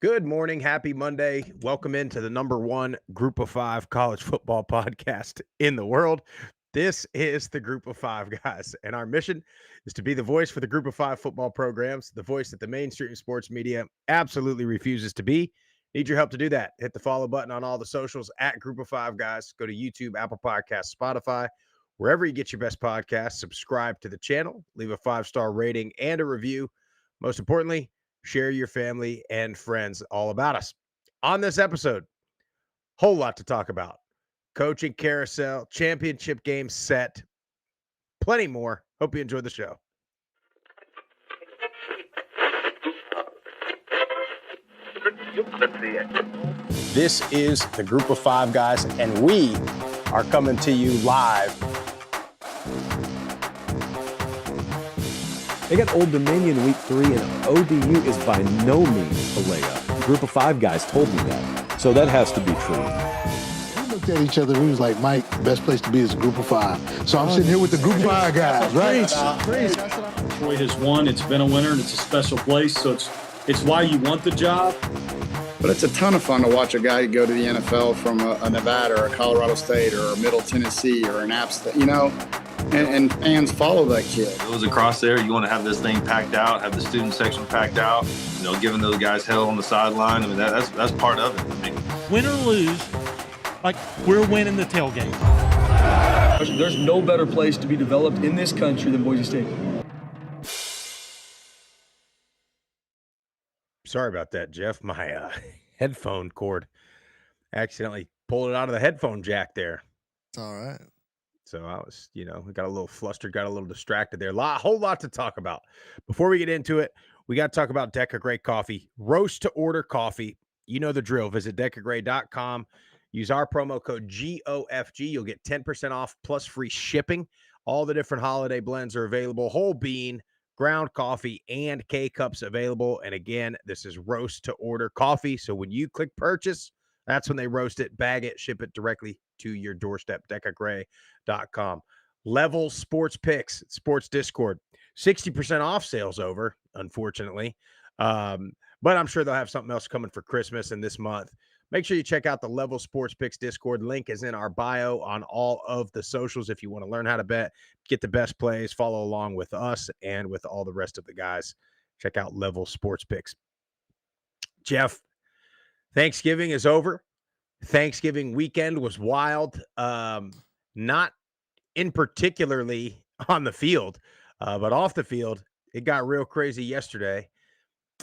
Good morning. Happy Monday. Welcome into the number one Group of Five college football podcast in the world. This is the Group of Five guys, and our mission is to be the voice for the Group of Five football programs, the voice that the mainstream sports media absolutely refuses to be. Need your help to do that. Hit the follow button on all the socials at Group of Five guys. Go to YouTube, Apple Podcasts, Spotify, wherever you get your best podcasts. Subscribe to the channel, leave a 5-star rating and a review. Most importantly, share your family and friends all about us. On this episode, whole lot to talk about. Coaching carousel, championship game set, plenty more. Hope you enjoyed the show. This is the Group of Five guys, and we are coming to you live. They got Old Dominion week 3, and ODU is by no means a layup. Group of Five guys told me that, so that has to be true. We looked at each other, we was like, Mike, best place to be is a Group of Five. So I'm sitting here with the Group of Five guys, right? Troy has won, it's been a winner, and it's a special place, so it's why you want the job. But it's a ton of fun to watch a guy go to the NFL from a Nevada or a Colorado State or a Middle Tennessee or an App State, and fans follow that kid. It was across there. You want to have this thing packed out, have the student section packed out, giving those guys hell on the sideline. I mean, that's part of it. I mean, win or lose, like we're winning the tailgate. There's no better place to be developed in this country than Boise State. Sorry about that, Jeff. My headphone cord accidentally pulled it out of the headphone jack there. It's all right. So I was, got a little flustered, got a little distracted there. A whole lot to talk about. Before we get into it, we got to talk about Deca Gray Coffee. Roast to order coffee. You know the drill. Visit decagray.com. Use our promo code GOFG. You'll get 10% off plus free shipping. All the different holiday blends are available. Whole bean, ground coffee, and K-Cups available. And again, this is roast to order coffee. So when you click purchase, that's when they roast it, bag it, ship it directly to your doorstep. decagray.com. Level Sports Picks, Sports Discord. 60% off sales over, unfortunately. But I'm sure they'll have something else coming for Christmas and this month. Make sure you check out the Level Sports Picks Discord. Link is in our bio on all of the socials if you want to learn how to bet, get the best plays, follow along with us and with all the rest of the guys. Check out Level Sports Picks. Jeff, Thanksgiving is over. Thanksgiving weekend was wild. Not in particularly on the field, but off the field, it got real crazy yesterday.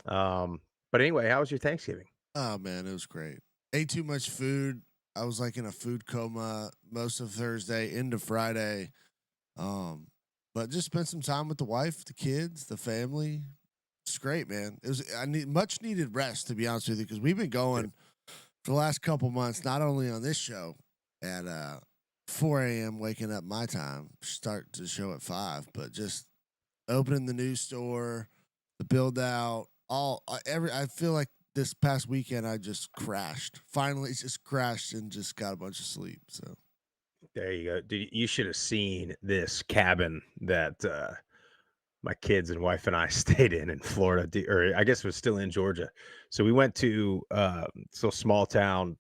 But anyway, how was your Thanksgiving? Oh, man, it was great. Ate too much food. I was like in a food coma most of Thursday into Friday. But just spent some time with the wife, the kids, the family. It's great, man. I need much needed rest, to be honest with you, because we've been going for the last couple months, not only on this show at 4 a.m. waking up my time, start the show at 5, but just opening the news store, the build out, I feel like this past weekend I just crashed. Finally, just crashed and just got a bunch of sleep. So there you go. Dude, you should have seen this cabin that my kids and wife and I stayed in Florida, or I guess it was still in Georgia. So we went to so small town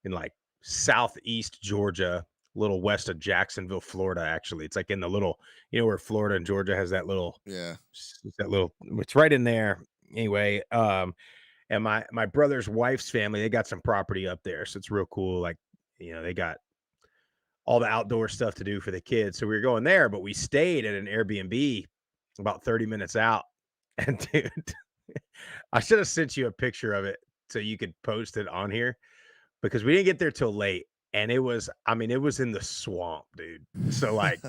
in like southeast Georgia, a little west of Jacksonville, Florida. Actually, it's like in the little, where Florida and Georgia has that little, it's right in there. Anyway, and my brother's wife's family, they got some property up there, so it's real cool. Like, they got all the outdoor stuff to do for the kids. So we were going there, but we stayed at an Airbnb about 30 minutes out. And dude, I should have sent you a picture of it so you could post it on here, because we didn't get there till late. And it was in the swamp, dude. So like,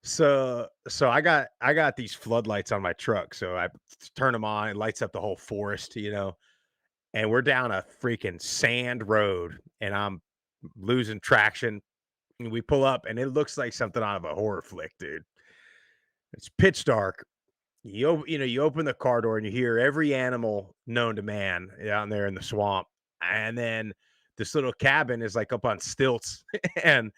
so I got these floodlights on my truck. So I turn them on, it lights up the whole forest, and we're down a freaking sand road and I'm losing traction. And we pull up and it looks like something out of a horror flick, dude. It's pitch dark. You open the car door and you hear every animal known to man down there in the swamp. And then this little cabin is like up on stilts. And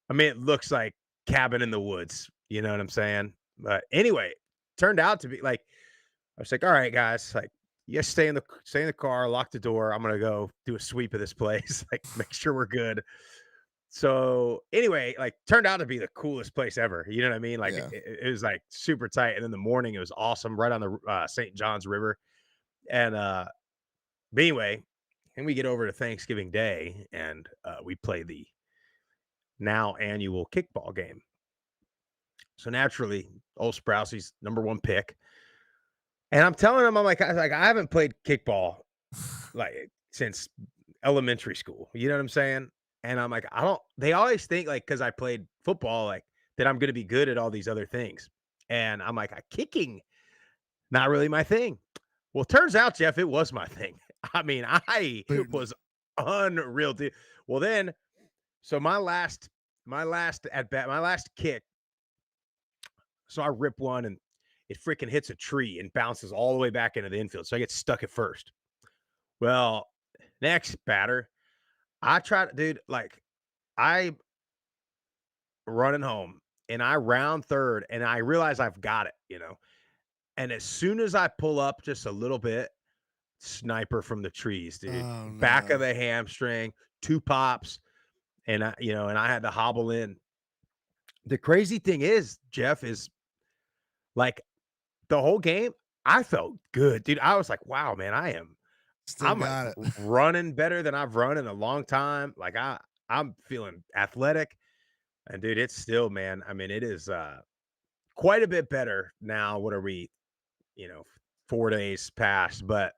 I mean, it looks like cabin in the woods. You know what I'm saying? But anyway, turned out to be like, I was like, all right, guys, like you guys stay in the car, lock the door. I'm gonna go do a sweep of this place, like make sure we're good. So anyway, like turned out to be the coolest place ever. You know what I mean? Like Yeah. it was like super tight. And in the morning, it was awesome, right on the St. John's River. And but anyway, and we get over to Thanksgiving Day, and we play the now annual kickball game. So naturally, old Sprousey's number one pick. And I'm telling him, I haven't played kickball like since elementary school. You know what I'm saying? And I'm like, I don't. They always think like because I played football, like that I'm going to be good at all these other things. And I'm like, kicking, not really my thing. Well, turns out, Jeff, it was my thing. I mean, I Booting. was unreal. Dude. Well, then, so my last at bat, my last kick. So I rip one and it freaking hits a tree and bounces all the way back into the infield. So I get stuck at first. Well, next batter, I try to, dude, like I running home and I round third and I realize I've got it. And as soon as I pull up just a little bit, sniper from the trees, dude, Oh back of no. the hamstring, two pops, and I had to hobble in. The crazy thing is, Jeff, is like the whole game, I felt good, dude. I was like, wow, man, Still I'm like got it. running better than I've run in a long time. Like I'm feeling athletic. And dude, it's still, man. I mean, it is quite a bit better now. What are we, you know, 4 days past, but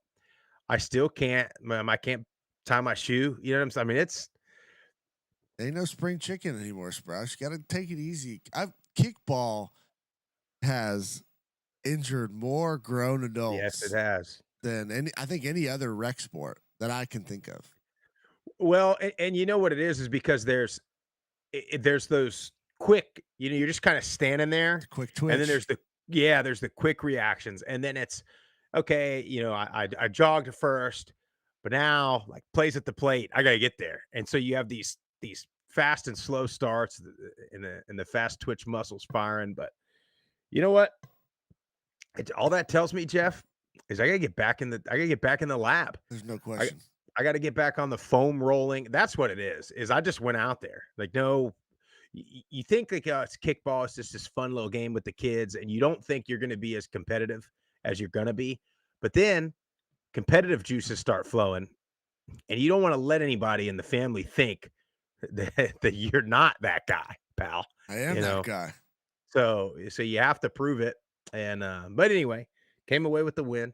I still can't, I can't tie my shoe. You know what I'm saying? I mean, it's Ain't no spring chicken anymore, Sprouse. You got to take it easy. Kickball has injured more grown yes, it adults has. than I think any other rec sport that I can think of. Well, and you know what it is because there's those quick, you're just kind of standing there, Quick and then twitch. there's the quick reactions, and then it's okay. I jogged at first, but now like plays at the plate, I gotta get there, and so you have these fast and slow starts, and the fast twitch muscles firing. But you know what? All that tells me, Jeff, is I gotta get back in the lab. There's no I question. I got to get back on the foam rolling. That's what it is. Is I just went out there. Like, no, you think like it's kickball. It's just this fun little game with the kids, and you don't think you're going to be as competitive as you're going to be. But then competitive juices start flowing, and you don't want to let anybody in the family think that you're not that guy, pal. I am You that know, guy. so you have to prove it. And but anyway, came away with the win.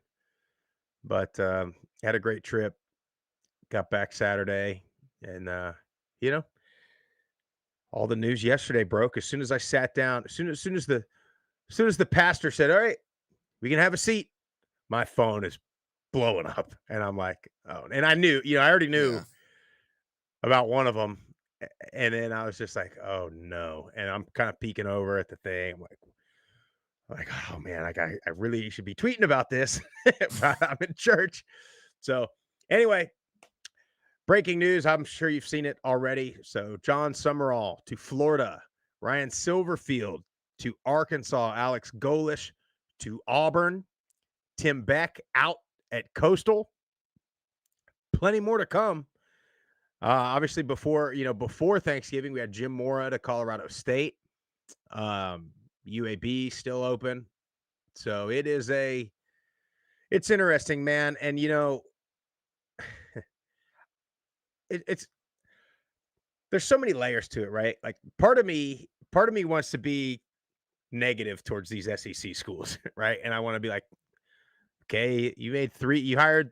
But had a great trip. Got back Saturday, and you know, all the news yesterday broke as soon as I sat down. As soon as the pastor said, "All right, we can have a seat," my phone is blowing up, and I'm like, "Oh!" And I knew, I already knew Yeah. about one of them, and then I was just like, "Oh no!" And I'm kind of peeking over at the thing. I'm like, "Oh man, like I really should be tweeting about this, but I'm in church." So anyway, breaking news, I'm sure you've seen it already. So, John Summerall to Florida, Ryan Silverfield to Arkansas, Alex Golish to Auburn, Tim Beck out at Coastal. Plenty more to come. Obviously, before Thanksgiving, we had Jim Mora to Colorado State. UAB still open. So it's interesting, man. And it's there's so many layers to it, right? Like part of me wants to be negative towards these SEC schools, right? And I want to be like, okay, you hired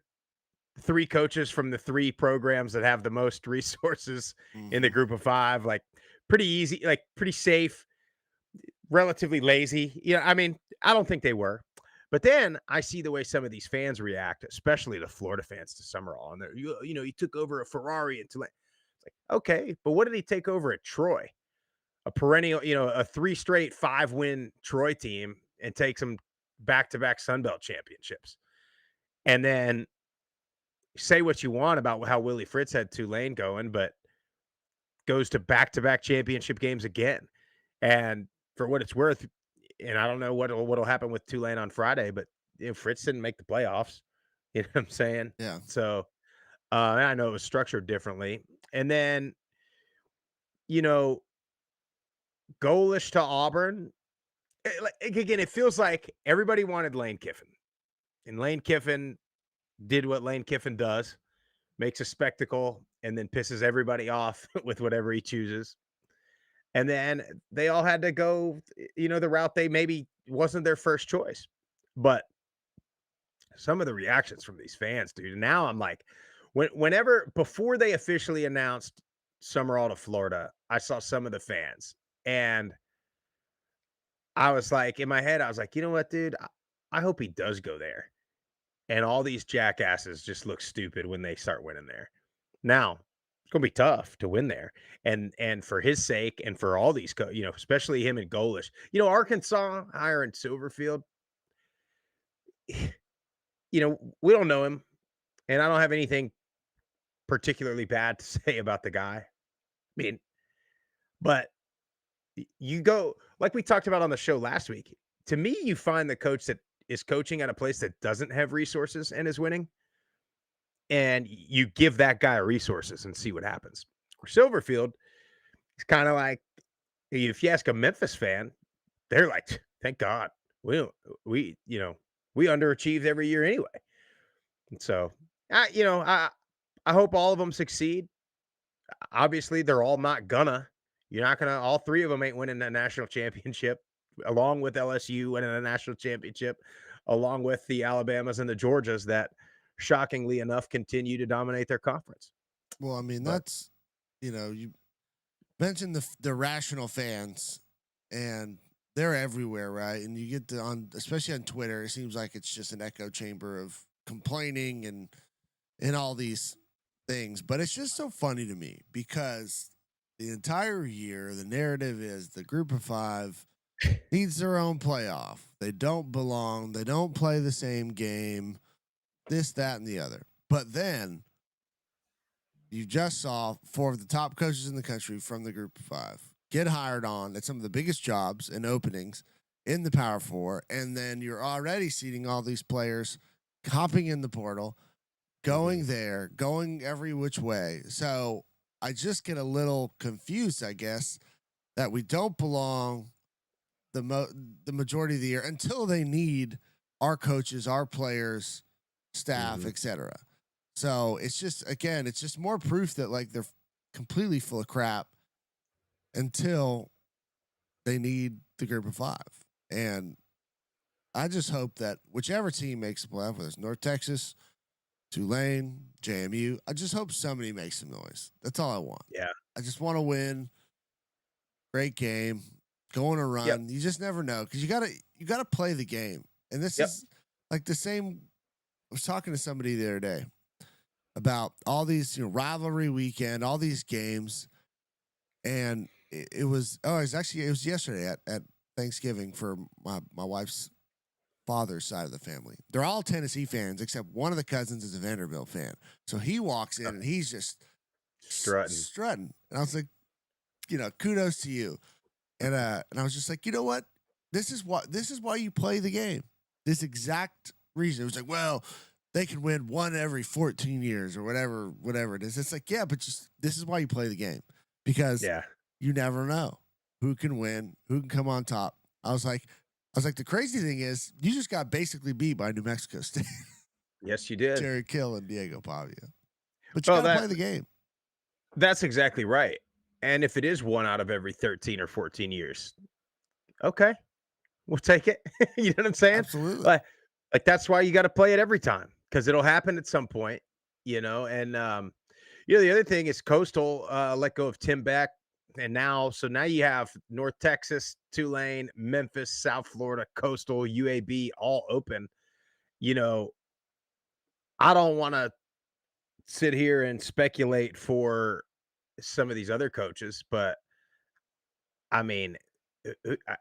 three coaches from the three programs that have the most resources in the Mhm. group of five, like pretty easy, like pretty safe, relatively lazy. I mean, I don't think they were. But then I see the way some of these fans react, especially the Florida fans to Summerall. And he took over a Ferrari and Tulane. It's like, okay, but what did he take over at Troy? A perennial, a three straight 5-win Troy team and takes them back-to-back Sun Belt championships. And then say what you want about how Willie Fritz had Tulane going, but goes to back-to-back championship games again. And for what it's worth, and I don't know what'll happen with Tulane on Friday, but Fritz didn't make the playoffs. You know what I'm saying? Yeah. So, and I know it was structured differently. And then, you know, goalish to Auburn. Again, it feels like everybody wanted Lane Kiffin, and Lane Kiffin did what Lane Kiffin does, makes a spectacle, and then pisses everybody off with whatever he chooses. And then they all had to go, the route they maybe wasn't their first choice. But some of the reactions from these fans, dude. And now I'm like, whenever before they officially announced Summerall to Florida, I saw some of the fans, and I was like, in my head, I was like, you know what, dude? I hope he does go there. And all these jackasses just look stupid when they start winning there. Now, it's gonna be tough to win there, and for his sake, and for all these, especially him and Golish. Arkansas hiring Silverfield. We don't know him, and I don't have anything particularly bad to say about the guy. I mean, but you go like we talked about on the show last week. To me, you find the coach that is coaching at a place that doesn't have resources and is winning, and you give that guy resources and see what happens. Or Silverfield is kind of like, if you ask a Memphis fan, they're like, "Thank God we don't, we underachieved every year anyway." And so, I hope all of them succeed. Obviously, they're all not gonna. You're not gonna. All three of them ain't winning a national championship, along with LSU winning a national championship, along with the Alabamas and the Georgias that, shockingly enough, continue to dominate their conference. Well, I mean, But that's, you mentioned the rational fans, and they're everywhere, right? And you get especially on Twitter, it seems like it's just an echo chamber of complaining and all these things. But it's just so funny to me because the entire year the narrative is the group of five needs their own playoff. They don't belong. They don't play the same game. This, that, and the other. But then you just saw four of the top coaches in the country from the group of five get hired on at some of the biggest jobs and openings in the Power Four. And then you're already seeing all these players hopping in the portal, going there, going every which way. So I just get a little confused, I guess, that we don't belong the majority of the year until they need our coaches, our players, staff, etc. So it's just more proof that like they're completely full of crap until they need the group of five. And I just hope that whichever team makes the playoff, whether it's North Texas, Tulane, JMU, I just hope somebody makes some noise. That's all I want. yeah, I just want to win. Great game. Go on a run. Yep. You just never know because you gotta play the game. And this Yep. is like the same. I was talking to somebody the other day about all these, rivalry weekend, all these games, and it was yesterday at Thanksgiving for my wife's father's side of the family. They're all Tennessee fans except one of the cousins is a Vanderbilt fan. So he walks in and he's just strutting, and I was like, kudos to you. And I was just like, you know what? This is why you play the game. This exact reason. It was like, well, they can win one every 14 years or whatever it is. It's like, yeah, but this is why you play the game. Because you never know who can win, who can come on top. I was like, the crazy thing is you just got basically beat by New Mexico State. Yes, you did. Jerry Kill and Diego Pavia. But you gotta play the game. That's exactly right. And if it is one out of every 13 or 14 years, okay, we'll take it. You know what I'm saying? Absolutely. Like that's why you got to play it every time because it'll happen at some point, And the other thing is Coastal let go of Tim Beck, and now you have North Texas, Tulane, Memphis, South Florida, Coastal, UAB all open. I don't want to sit here and speculate for some of these other coaches, but I mean,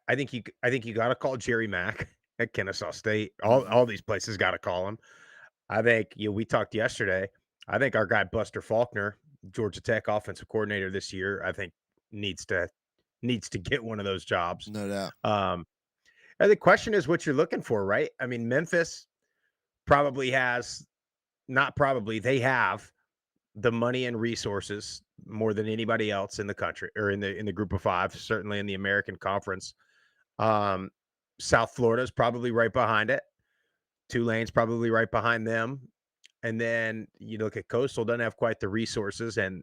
I think you got to call Jerry Mack at Kennesaw State. All these places got to call him. I think we talked yesterday. I think our guy Buster Faulkner, Georgia Tech offensive coordinator this year, I think needs to get one of those jobs. No doubt. And the question is what you're looking for, right? I mean, Memphis probably has not probably, they have the money and resources more than anybody else in the country or in the group of five, certainly in the American Conference. Um, South Florida is probably right behind it. Tulane's probably right behind them. And then you look at Coastal, doesn't have quite the resources and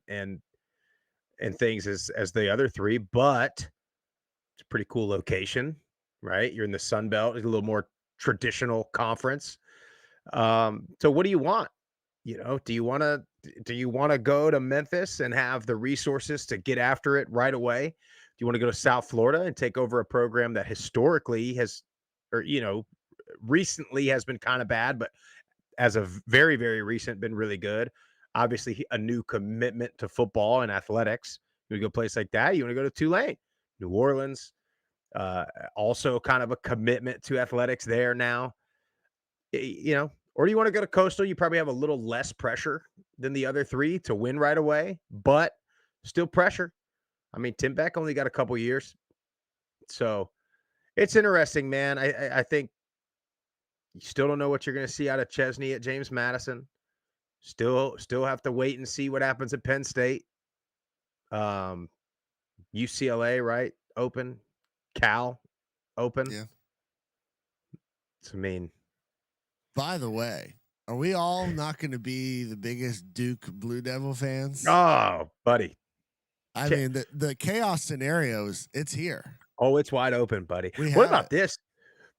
things as the other three, but it's a pretty cool location, right? You're in the Sun Belt, it's a little more traditional conference. So what do you want? Do you want to go to Memphis and have the resources to get after it right away? Do you want to go to South Florida and take over a program that historically has, or recently has been kind of bad, but as of very, very recent, been really good? Obviously, a new commitment to football and athletics. You want to go a place like that? You want to go to Tulane, New Orleans? Uh, Also, kind of a commitment to athletics there now. Or do you want to go to Coastal? You probably have a little less pressure than the other three to win right away, but still pressure. I mean, Tim Beck only got a couple years, so it's interesting, man. I think you still don't know what you're going to see out of Chesney at James Madison. Still have to wait and see what happens at Penn State. UCLA, right? Open. Cal, open. Yeah. So, I mean, By the way, are we all not going to be the biggest Duke Blue Devil fans? oh, buddy. I mean, the chaos scenarios, it's here. Oh, it's wide open, buddy. We What have about it. this?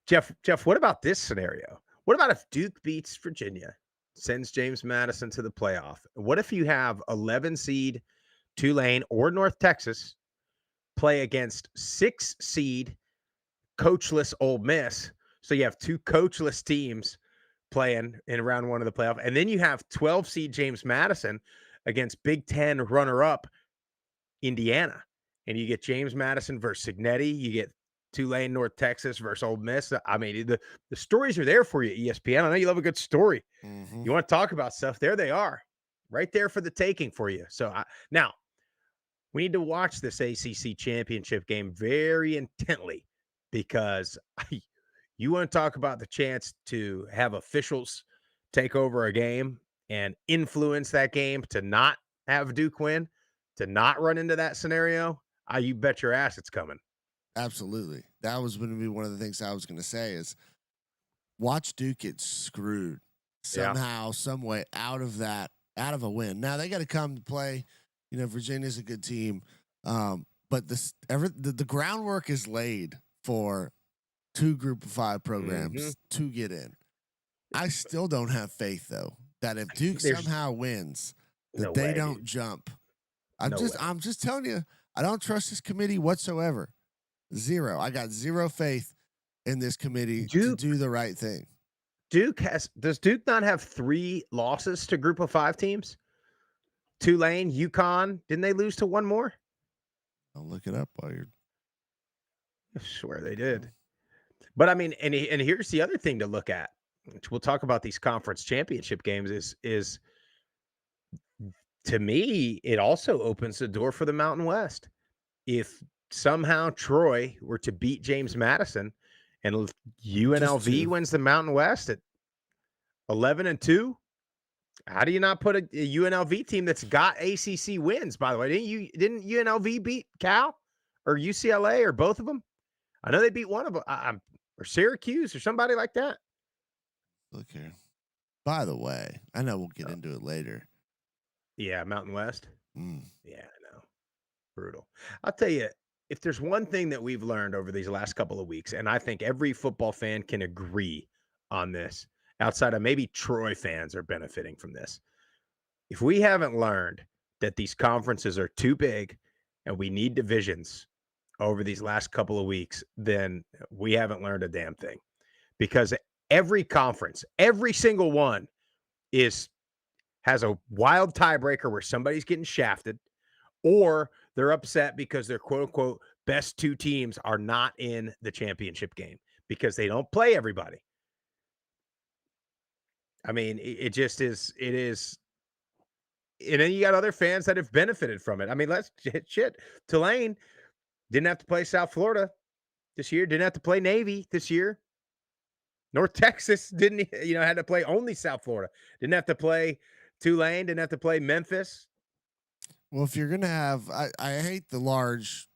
Jeff, what about this scenario? What about if Duke beats Virginia, sends James Madison to the playoff? What if you have 11 seed Tulane or North Texas play against 6 seed coachless Ole Miss? So you have 2 coachless teams playing in round 1 of the playoff. And then you have 12 seed James Madison against Big Ten runner-up Indiana. And you get James Madison versus Signetti. You get Tulane, North Texas versus Ole Miss. I mean, the stories are there for you, ESPN. I know you love a good story. Mhm. You want to talk about stuff, there they are. Right there for the taking for you. So now we need to watch this ACC championship game very intently because you want to talk about the chance to have officials take over a game and influence that game to not have Duke win, to not run into that scenario. You bet your ass it's coming. Absolutely. That was going to be one of the things I was going to say is watch Duke get screwed somehow, some way out of a win. Now they got to come to play. Virginia's a good team. But the groundwork is laid for 2 group of 5 programs to get in. I still don't have faith though, that if Duke somehow wins, that they don't jump. I'm just telling you, I don't trust this committee whatsoever. 0. I got 0 faith in this committee to do the right thing. Does Duke not have 3 losses to group of 5 teams? Tulane, UConn, didn't they lose to one more? I'll look it up while you're. I swear they did. But I mean, and here's the other thing to look at, which we'll talk about these conference championship games is to me, it also opens the door for the Mountain West. If somehow Troy were to beat James Madison and UNLV wins the Mountain West at 11-2, how do you not put a UNLV team that's got ACC wins? By the way, didn't UNLV beat Cal or UCLA or both of them? I know they beat one of them, or Syracuse or somebody like that. Look here. By the way, I know we'll get into it later. Yeah, Mountain West. Mm. Yeah, I know. Brutal. I'll tell you, if there's one thing that we've learned over these last couple of weeks, and I think every football fan can agree on this, outside of maybe Troy fans are benefiting from this. If we haven't learned that these conferences are too big and we need divisions over these last couple of weeks, then we haven't learned a damn thing. Because every conference, every single one has a wild tiebreaker where somebody's getting shafted, or they're upset because their quote unquote best 2 teams are not in the championship game because they don't play everybody. I mean, it just is. It is. And then you got other fans that have benefited from it. I mean, shit. Tulane didn't have to play South Florida this year. Didn't have to play Navy this year. North Texas didn't, had to play only South Florida. Didn't have to play Tulane, didn't have to play Memphis. Well, if you're gonna have, I hate the large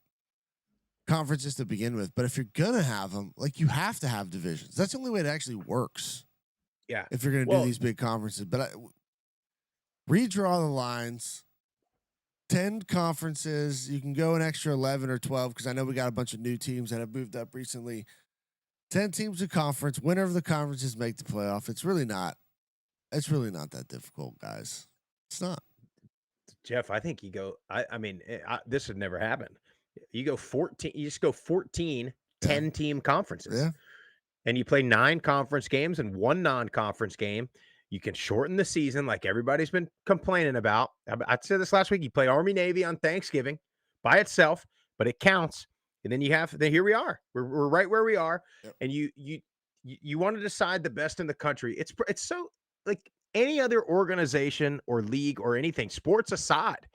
conferences to begin with, but if you're gonna have them, like you have to have divisions. That's the only way it actually works. Yeah. If you're gonna do these big conferences, but redraw the lines. 10 conferences. You can go an extra 11 or 12 because I know we got a bunch of new teams that have moved up recently. 10 teams a conference. Winner of the conferences make the playoff. It's really not that difficult, guys. It's not. Jeff, I think you go, this would never happen. You go 14, you just go 14 10-team conferences. Yeah. And you play 9 conference games and 1 non-conference game. You can shorten the season like everybody's been complaining about. I said this last week. You play Army Navy on Thanksgiving by itself, but it counts. And then here we are. We're right where we are. Yep. And you want to decide the best in the country. It's so like any other organization or league or anything, sports aside,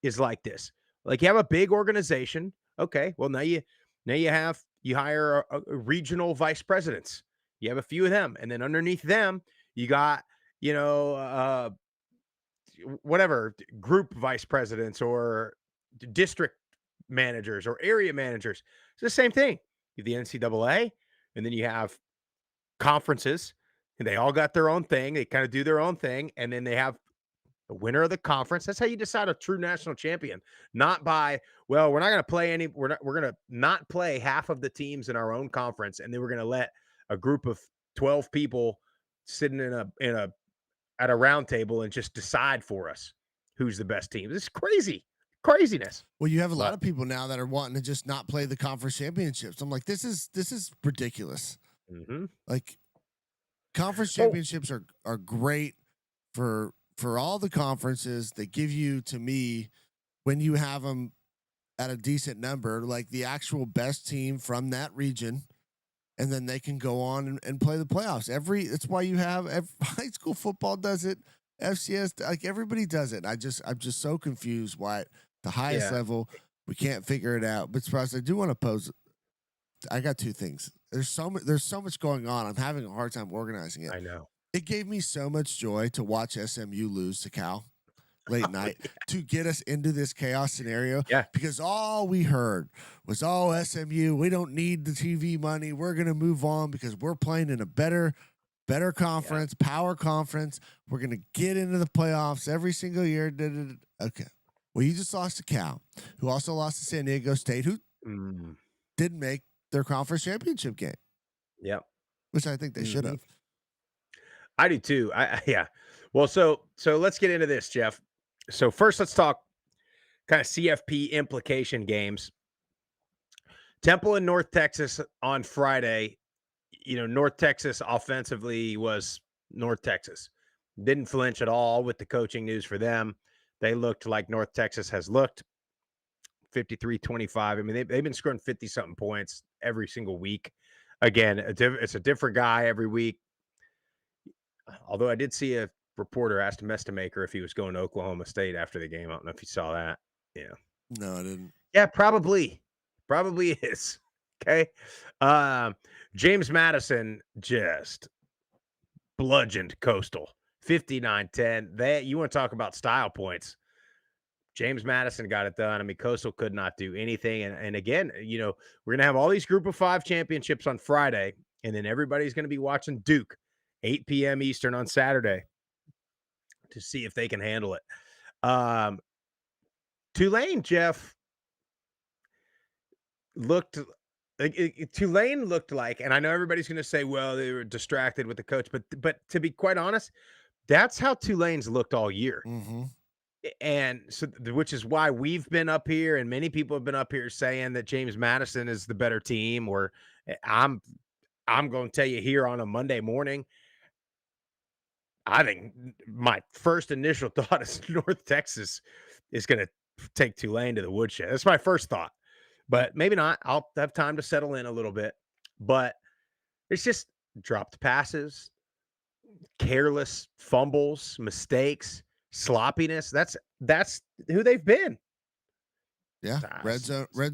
is like this. Like you have a big organization. Okay, well now you hire a regional vice presidents. You have a few of them, and then underneath them, you got whatever group vice presidents or district managers or area managers. It's the same thing. You have the NCAA, and then you have conferences, and they all got their own thing. They kind of do their own thing, and then they have the winner of the conference. That's how you decide a true national champion. Not by, well, we're not going to play we're going to not play half of the teams in our own conference, and then we're going to let a group of 12 people sitting at a round table and just decide for us who's the best team. This is craziness. Well, you have a lot of people now that are wanting to just not play the conference championships. I'm like, this is ridiculous. Mm-hmm. Like, conference championships are great for all the conferences. They give you, to me, when you have them at a decent number, like the actual best team from that region, and then they can go on and play the playoffs. That's why you have high school football does it, FCS, like everybody does it. I'm just so confused why at the highest level we can't figure it out. But Sprouse, I do want to pose. I got 2 things. There's so much going on. I'm having a hard time organizing it. I know. It gave me so much joy to watch SMU lose to Cal late night to get us into this chaos scenario. Yeah. Because all we heard was, SMU, we don't need the TV money. We're going to move on because we're playing in a better conference, power conference. We're going to get into the playoffs every single year. Okay. Well, you just lost to Cal, who also lost to San Diego State, who didn't make their conference championship game. Yep. Which I think they should have. I do too. Yeah. Well, so let's get into this, Jeff. So first, let's talk kind of CFP implication games. Temple and North Texas on Friday. North Texas offensively was North Texas. Didn't flinch at all with the coaching news for them. They looked like North Texas has looked. 53-25. I mean, they've been scoring 50-something points every single week. Again, it's a different guy every week. Although I did see a reporter asked Mestamaker if he was going to Oklahoma State after the game. I don't know if you saw that. Yeah. No, I didn't. Yeah, probably is. Okay. James Madison just bludgeoned Coastal 59-10. You want to talk about style points. James Madison got it done. I mean, Coastal could not do anything. And again, we're going to have all these group of 5 championships on Friday, and then everybody's going to be watching Duke 8 p.m. Eastern on Saturday to see if they can handle it. Tulane, Jeff, Tulane looked like, and I know everybody's going to say, well, they were distracted with the coach, but to be quite honest, that's how Tulane's looked all year. Mm-hmm. And so, which is why we've been up here, and many people have been up here saying that James Madison is the better team. Or I'm going to tell you here on a Monday morning, I think my first initial thought is North Texas is going to take Tulane to the woodshed. That's my first thought, but maybe not. I'll have time to settle in a little bit. But it's just dropped passes, careless fumbles, mistakes, sloppiness. That's who they've been. Yeah, red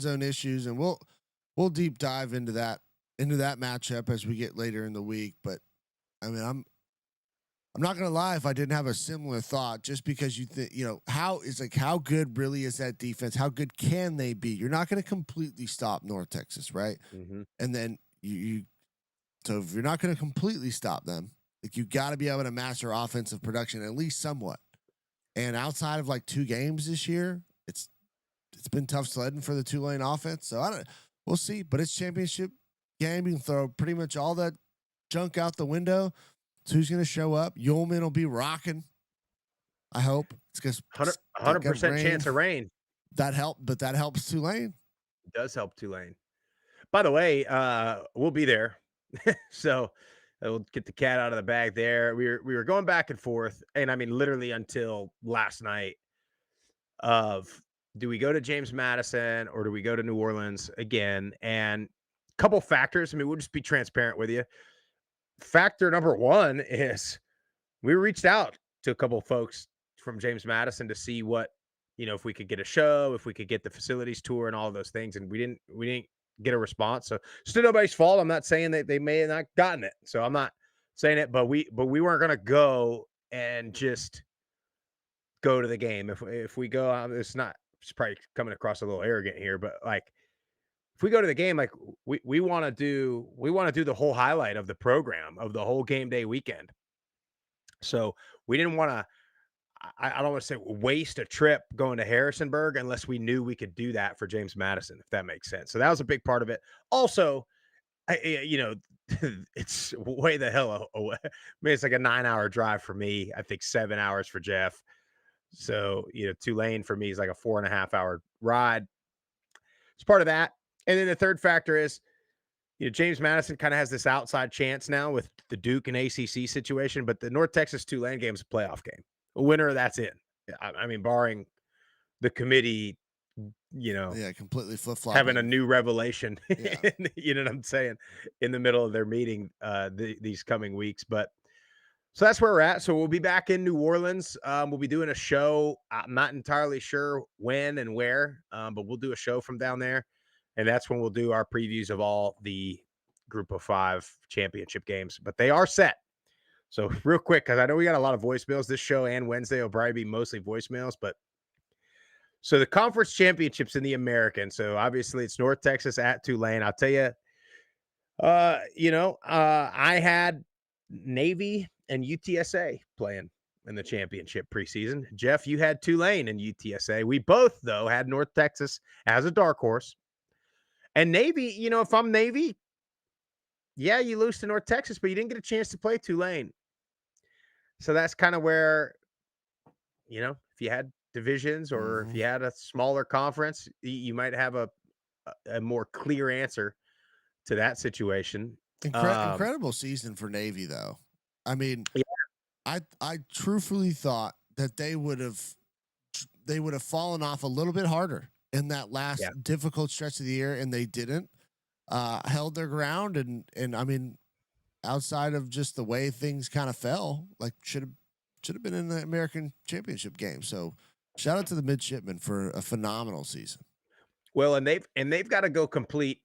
zone issues, and we'll deep dive into that into that matchup as we get later in the week. But I mean, I'm not gonna lie if I didn't have a similar thought, just because you think, how good really is that defense? How good can they be? You're not gonna completely stop North Texas, right? Mm-hmm. And then so if you're not gonna completely stop them, like you got to be able to match their offensive production at least somewhat. And outside of like 2 games this year, it's been tough sledding for the Tulane offense. So we'll see. But it's championship game. You can throw pretty much all that junk out the window. So who's going to show up? Ullman will be rocking. I hope it's because 100% chance of rain. That helps Tulane. It does help Tulane. By the way, we'll be there, so we'll get the cat out of the bag there. We were going back and forth, and I mean literally until last night. Of do we go to James Madison or do we go to New Orleans again? And a couple factors. I mean, we'll just be transparent with you. Factor number one is we reached out to a couple folks from James Madison to see what, if we could get a show, if we could get the facilities tour and all of those things. And we didn't get a response. So still nobody's fault. I'm not saying that they may have not gotten it. So I'm not saying it, but we weren't going to go and just go to the game. If we go, it's probably coming across a little arrogant here, but like, if we go to the game, like we want to do the whole highlight of the program of the whole game day weekend. So we didn't want to, I don't want to say waste a trip going to Harrisonburg unless we knew we could do that for James Madison, if that makes sense. So that was a big part of it. Also, it's way the hell away. I mean, it's like a 9-hour drive for me. I think 7 hours for Jeff. So, Tulane for me is like a 4.5-hour ride. It's part of that. And then the third factor is, James Madison kind of has this outside chance now with the Duke and ACC situation, but the North Texas Tulane game is a playoff game. A winner, that's it. I mean, barring the committee, completely flip-flopping, having a new revelation, Yeah. you know what I'm saying, in the middle of their meeting these coming weeks. But so that's where we're at. So we'll be back in New Orleans. We'll be doing a show. I'm not entirely sure when and where, but we'll do a show from down there. And that's when we'll do our previews of all the Group of 5 championship games. But they are set. So real quick, because I know we got a lot of voicemails. This show and Wednesday will probably be mostly voicemails. But so the conference championships in the American. So obviously it's North Texas at Tulane. I'll tell you, I had Navy and UTSA playing in the championship preseason. Jeff, you had Tulane and UTSA. We both, though, had North Texas as a dark horse. And Navy, if I'm Navy, yeah, you lose to North Texas, but you didn't get a chance to play Tulane. So that's kind of where, if you had divisions or if you had a smaller conference, you might have a more clear answer to that situation. Incredible season for Navy, though. I mean, yeah. I truthfully thought that they would have fallen off a little bit harder in that last difficult stretch of the year, and they didn't. Held their ground, and I mean, outside of just the way things kind of fell, like should have been in the American championship game. So shout out to the midshipmen for a phenomenal season. Well, and they've got to go complete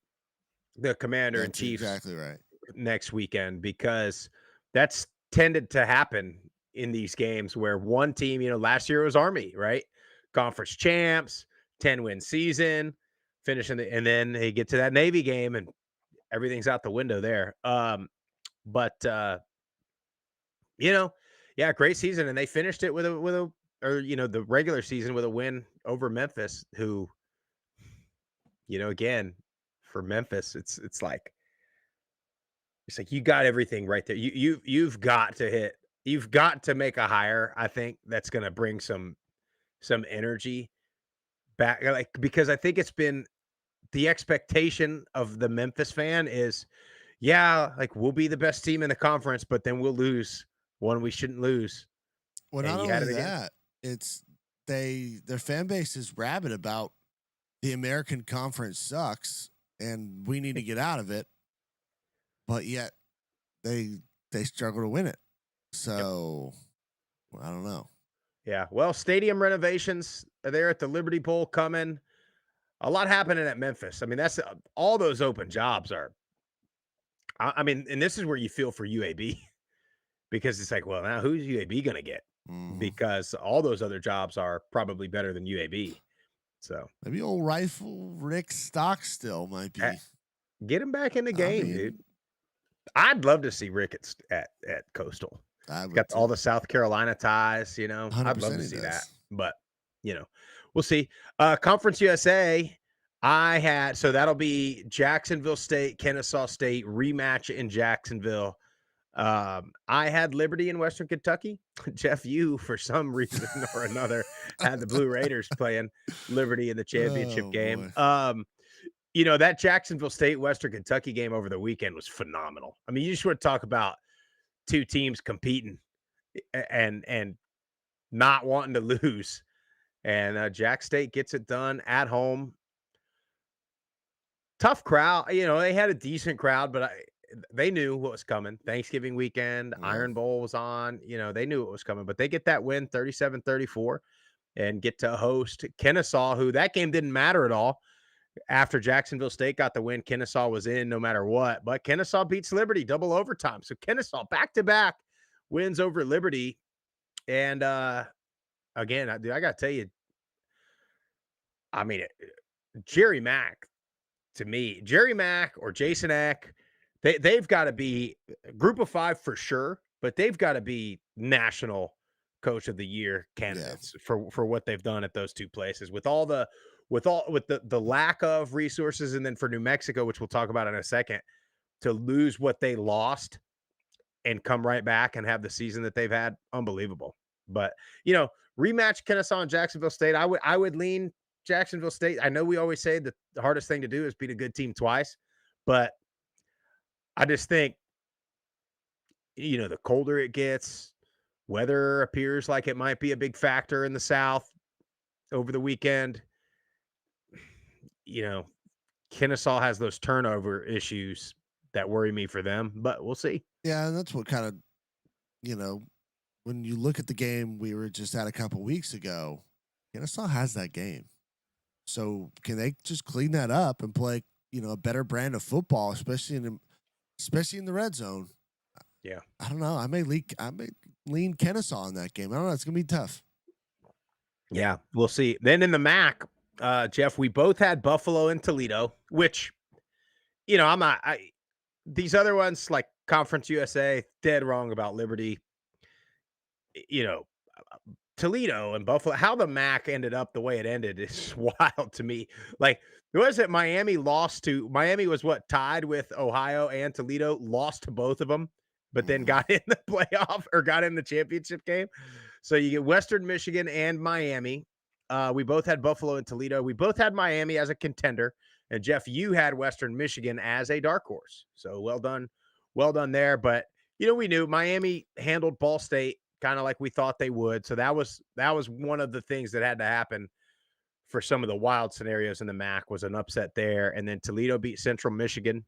the commander in chief exactly right next weekend, because that's tended to happen in these games where one team, last year it was Army, right? Conference champs, 10-win season, finishing and then they get to that Navy game and everything's out the window there. Great season, and they finished it with the regular season with a win over Memphis, who, again, for Memphis, it's like you got everything right there. You've got to make a hire, I think, that's going to bring some energy back, because I think it's been the expectation of the Memphis fan is, we'll be the best team in the conference, but then we'll lose one we shouldn't lose. Well, not only that, it's their fan base is rabid about the American Conference sucks and we need to get out of it, but yet they struggle to win it. So I don't know. Yeah, well, stadium renovations are there at the Liberty Bowl coming. A lot happening at Memphis. I mean, that's all those open jobs are I mean, and this is where you feel for UAB because it's like, well, now who's UAB going to get? Mhm. Because all those other jobs are probably better than UAB. So Maybe old rifle Rick Stockstill might eh, be. get him back in the I game, dude. mean, I'd love to see Rick at Coastal. I He's would got all too. the South Carolina ties, you know. I'd love 100% to he see that, does. but you know, we'll see. Conference USA. So that'll be Jacksonville State, Kennesaw State rematch in Jacksonville. I had Liberty in Western Kentucky. Jeff, you for some reason or another had the Blue Raiders playing Liberty in the championship Oh game. boy. That Jacksonville State Western Kentucky game over the weekend was phenomenal. I mean, you just want to talk about two teams competing and not wanting to lose. And Jack State gets it done at home. Tough crowd. They had a decent crowd, but they knew what was coming. Thanksgiving weekend, Yeah. Iron Bowl was on. They knew it was coming, but they get that win 37-34 and get to host Kennesaw, who that game didn't matter at all. After Jacksonville State got the win, Kennesaw was in no matter what. But Kennesaw beats Liberty double overtime. So Kennesaw back-to-back wins over Liberty. And again, I got to tell you, I mean, Jerry Mack, to me, Jerry Mack or Jason Eck, they've got to be group of 5 for sure, but they've got to be national coach of the year candidates for what they've done at those two places with the lack of resources. And then for New Mexico, which we'll talk about in a second, to lose what they lost and come right back and have the season that they've had, unbelievable. But rematch Kennesaw and Jacksonville State, I would lean Jacksonville State. I know we always say that the hardest thing to do is beat a good team twice, but I just think the colder it gets, weather appears like it might be a big factor in the South over the weekend. Kennesaw has those turnover issues that worry me for them, but we'll see. Yeah, and that's what kind of, you know, when you look at the game we were just at a couple weeks ago, Kennesaw has that game. So can they just clean that up and play, a better brand of football, especially in the red zone? Yeah. I don't know. I may lean Kennesaw in that game. I don't know. It's gonna be tough. Yeah, we'll see. Then in the MAC, Jeff, we both had Buffalo and Toledo, which, I'm not. These other ones like Conference USA, dead wrong about Liberty. You know, Toledo and Buffalo, how the MAC ended up the way it ended is wild to me. Like, was it Miami was what, tied with Ohio and Toledo, lost to both of them, but then got in the playoff or got in the championship game. So you get Western Michigan and Miami. We both had Buffalo and Toledo. We both had Miami as a contender. And Jeff, you had Western Michigan as a dark horse. So well done. Well done there. But, we knew Miami handled Ball State kind of like we thought they would. So that was one of the things that had to happen for some of the wild scenarios in the MAC was an upset there. And then Toledo beat Central Michigan,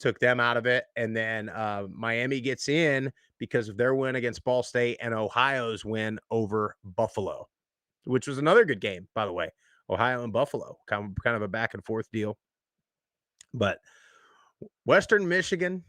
took them out of it. And then Miami gets in because of their win against Ball State and Ohio's win over Buffalo, which was another good game, by the way. Ohio and Buffalo, kind of a back and forth deal. But Western Michigan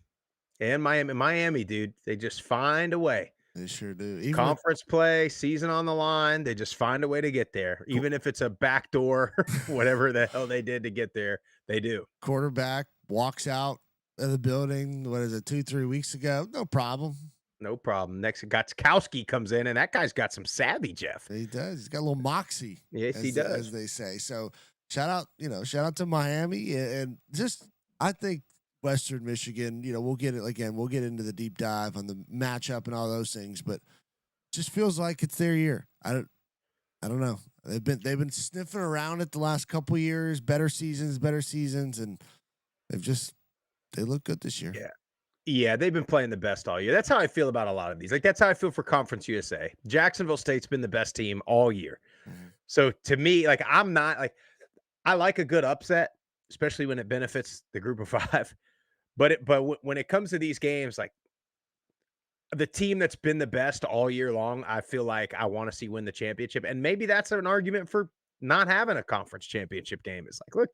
and Miami, dude, they just find a way. They sure do. Conference play, season on the line, they just find a way to get there. Even if it's a backdoor, whatever the hell they did to get there, they do. Quarterback walks out of the building, what is it, 2-3 weeks ago? No problem. No problem. Next, Gotskowski comes in, and that guy's got some savvy, Jeff. He does. He's got a little moxie. Yes, he does. As they say. So shout out to Miami. And just, I think Western Michigan, we'll get it again. We'll get into the deep dive on the matchup and all those things, but just feels like it's their year. I don't know. They've been sniffing around it the last couple of years, better seasons, and they look good this year. Yeah. Yeah, they've been playing the best all year. That's how I feel about a lot of these. Like, that's how I feel for Conference USA. Jacksonville State's been the best team all year. So to me, like, I'm not like, I like a good upset, especially when it benefits the group of 5. But when it comes to these games, like the team that's been the best all year long, I feel like I want to see win the championship. And maybe that's an argument for not having a conference championship game. It's like, look,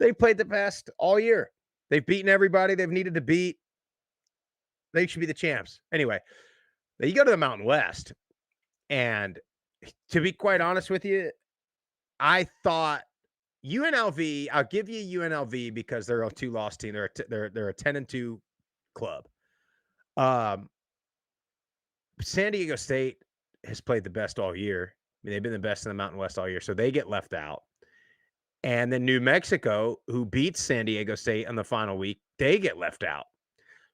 they played the best all year. They've beaten everybody they've needed to beat. They should be the champs. Anyway, now you go to the Mountain West, and to be quite honest with you, I thought UNLV. I'll give you UNLV because they're a 2-loss team. They're a 10-2 club. San Diego State has played the best all year. I mean, they've been the best in the Mountain West all year, so they get left out. And then New Mexico, who beats San Diego State on the final week, they get left out.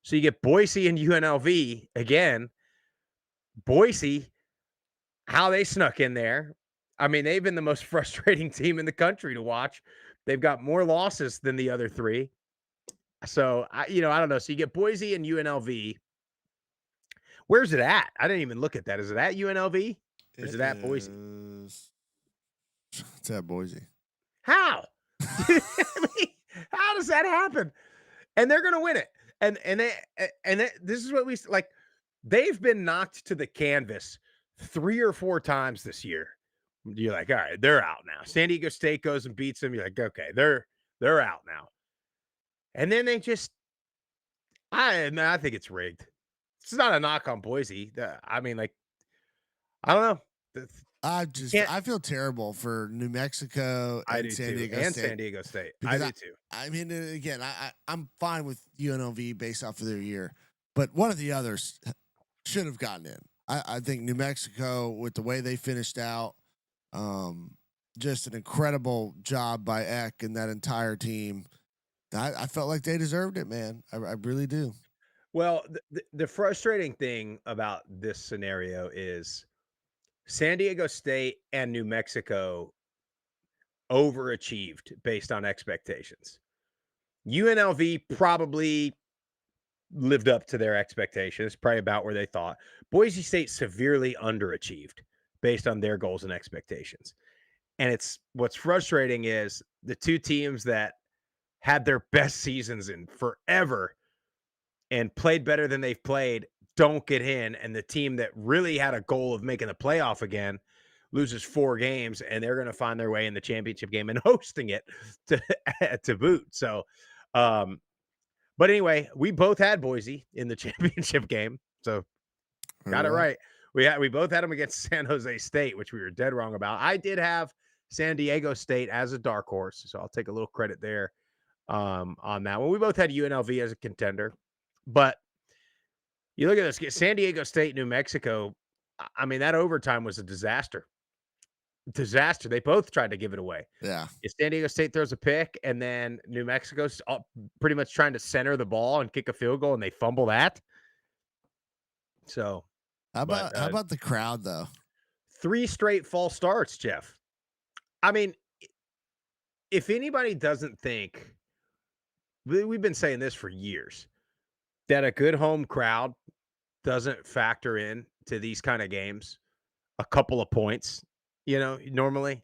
So you get Boise and UNLV again. Boise, how they snuck in there. I mean, they've been the most frustrating team in the country to watch. They've got more losses than the other three. So I don't know. So you get Boise and UNLV. Where's it at? I didn't even look at that. Is it at UNLV? Or is it at Boise? It's at Boise. How? I mean, how does that happen? And they're going to win it. This is what we like. They've been knocked to the canvas 3 or 4 times this year. You're like, all right, they're out now. San Diego State goes and beats them. You're like, okay, they're out now. And then they just, I think it's rigged. It's not a knock on Boise. I mean, like, I don't know. I feel terrible for New Mexico and San Diego State. San Diego State. I do too. I mean, again, I'm fine with UNLV based off of their year, but one of the others should have gotten in. I think New Mexico, with the way they finished out, just an incredible job by Eck and that entire team. I felt like they deserved it, man. I really do. Well, the frustrating thing about this scenario is San Diego State and New Mexico overachieved based on expectations. UNLV probably lived up to their expectations, probably about where they thought. Boise State severely underachieved based on their goals and expectations. And it's what's frustrating is the two teams that had their best seasons in forever and played better than they've played don't get in, and the team that really had a goal of making the playoff again loses 4 games, and they're going to find their way in the championship game and hosting it to boot. So, but anyway, we both had Boise in the championship game, so got it right. We both had them against San Jose State, which we were dead wrong about. I did have San Diego State as a dark horse, so I'll take a little credit there on that one. We both had UNLV as a contender, but you look at this, San Diego State, New Mexico. I mean, that overtime was a disaster. Disaster. They both tried to give it away. Yeah. San Diego State throws a pick, and then New Mexico's pretty much trying to center the ball and kick a field goal, and they fumble that. So, how about the crowd though? 3 straight false starts, Jeff. I mean, if anybody doesn't think, we've been saying this for years, that a good home crowd doesn't factor in to these kind of games a couple of points, normally.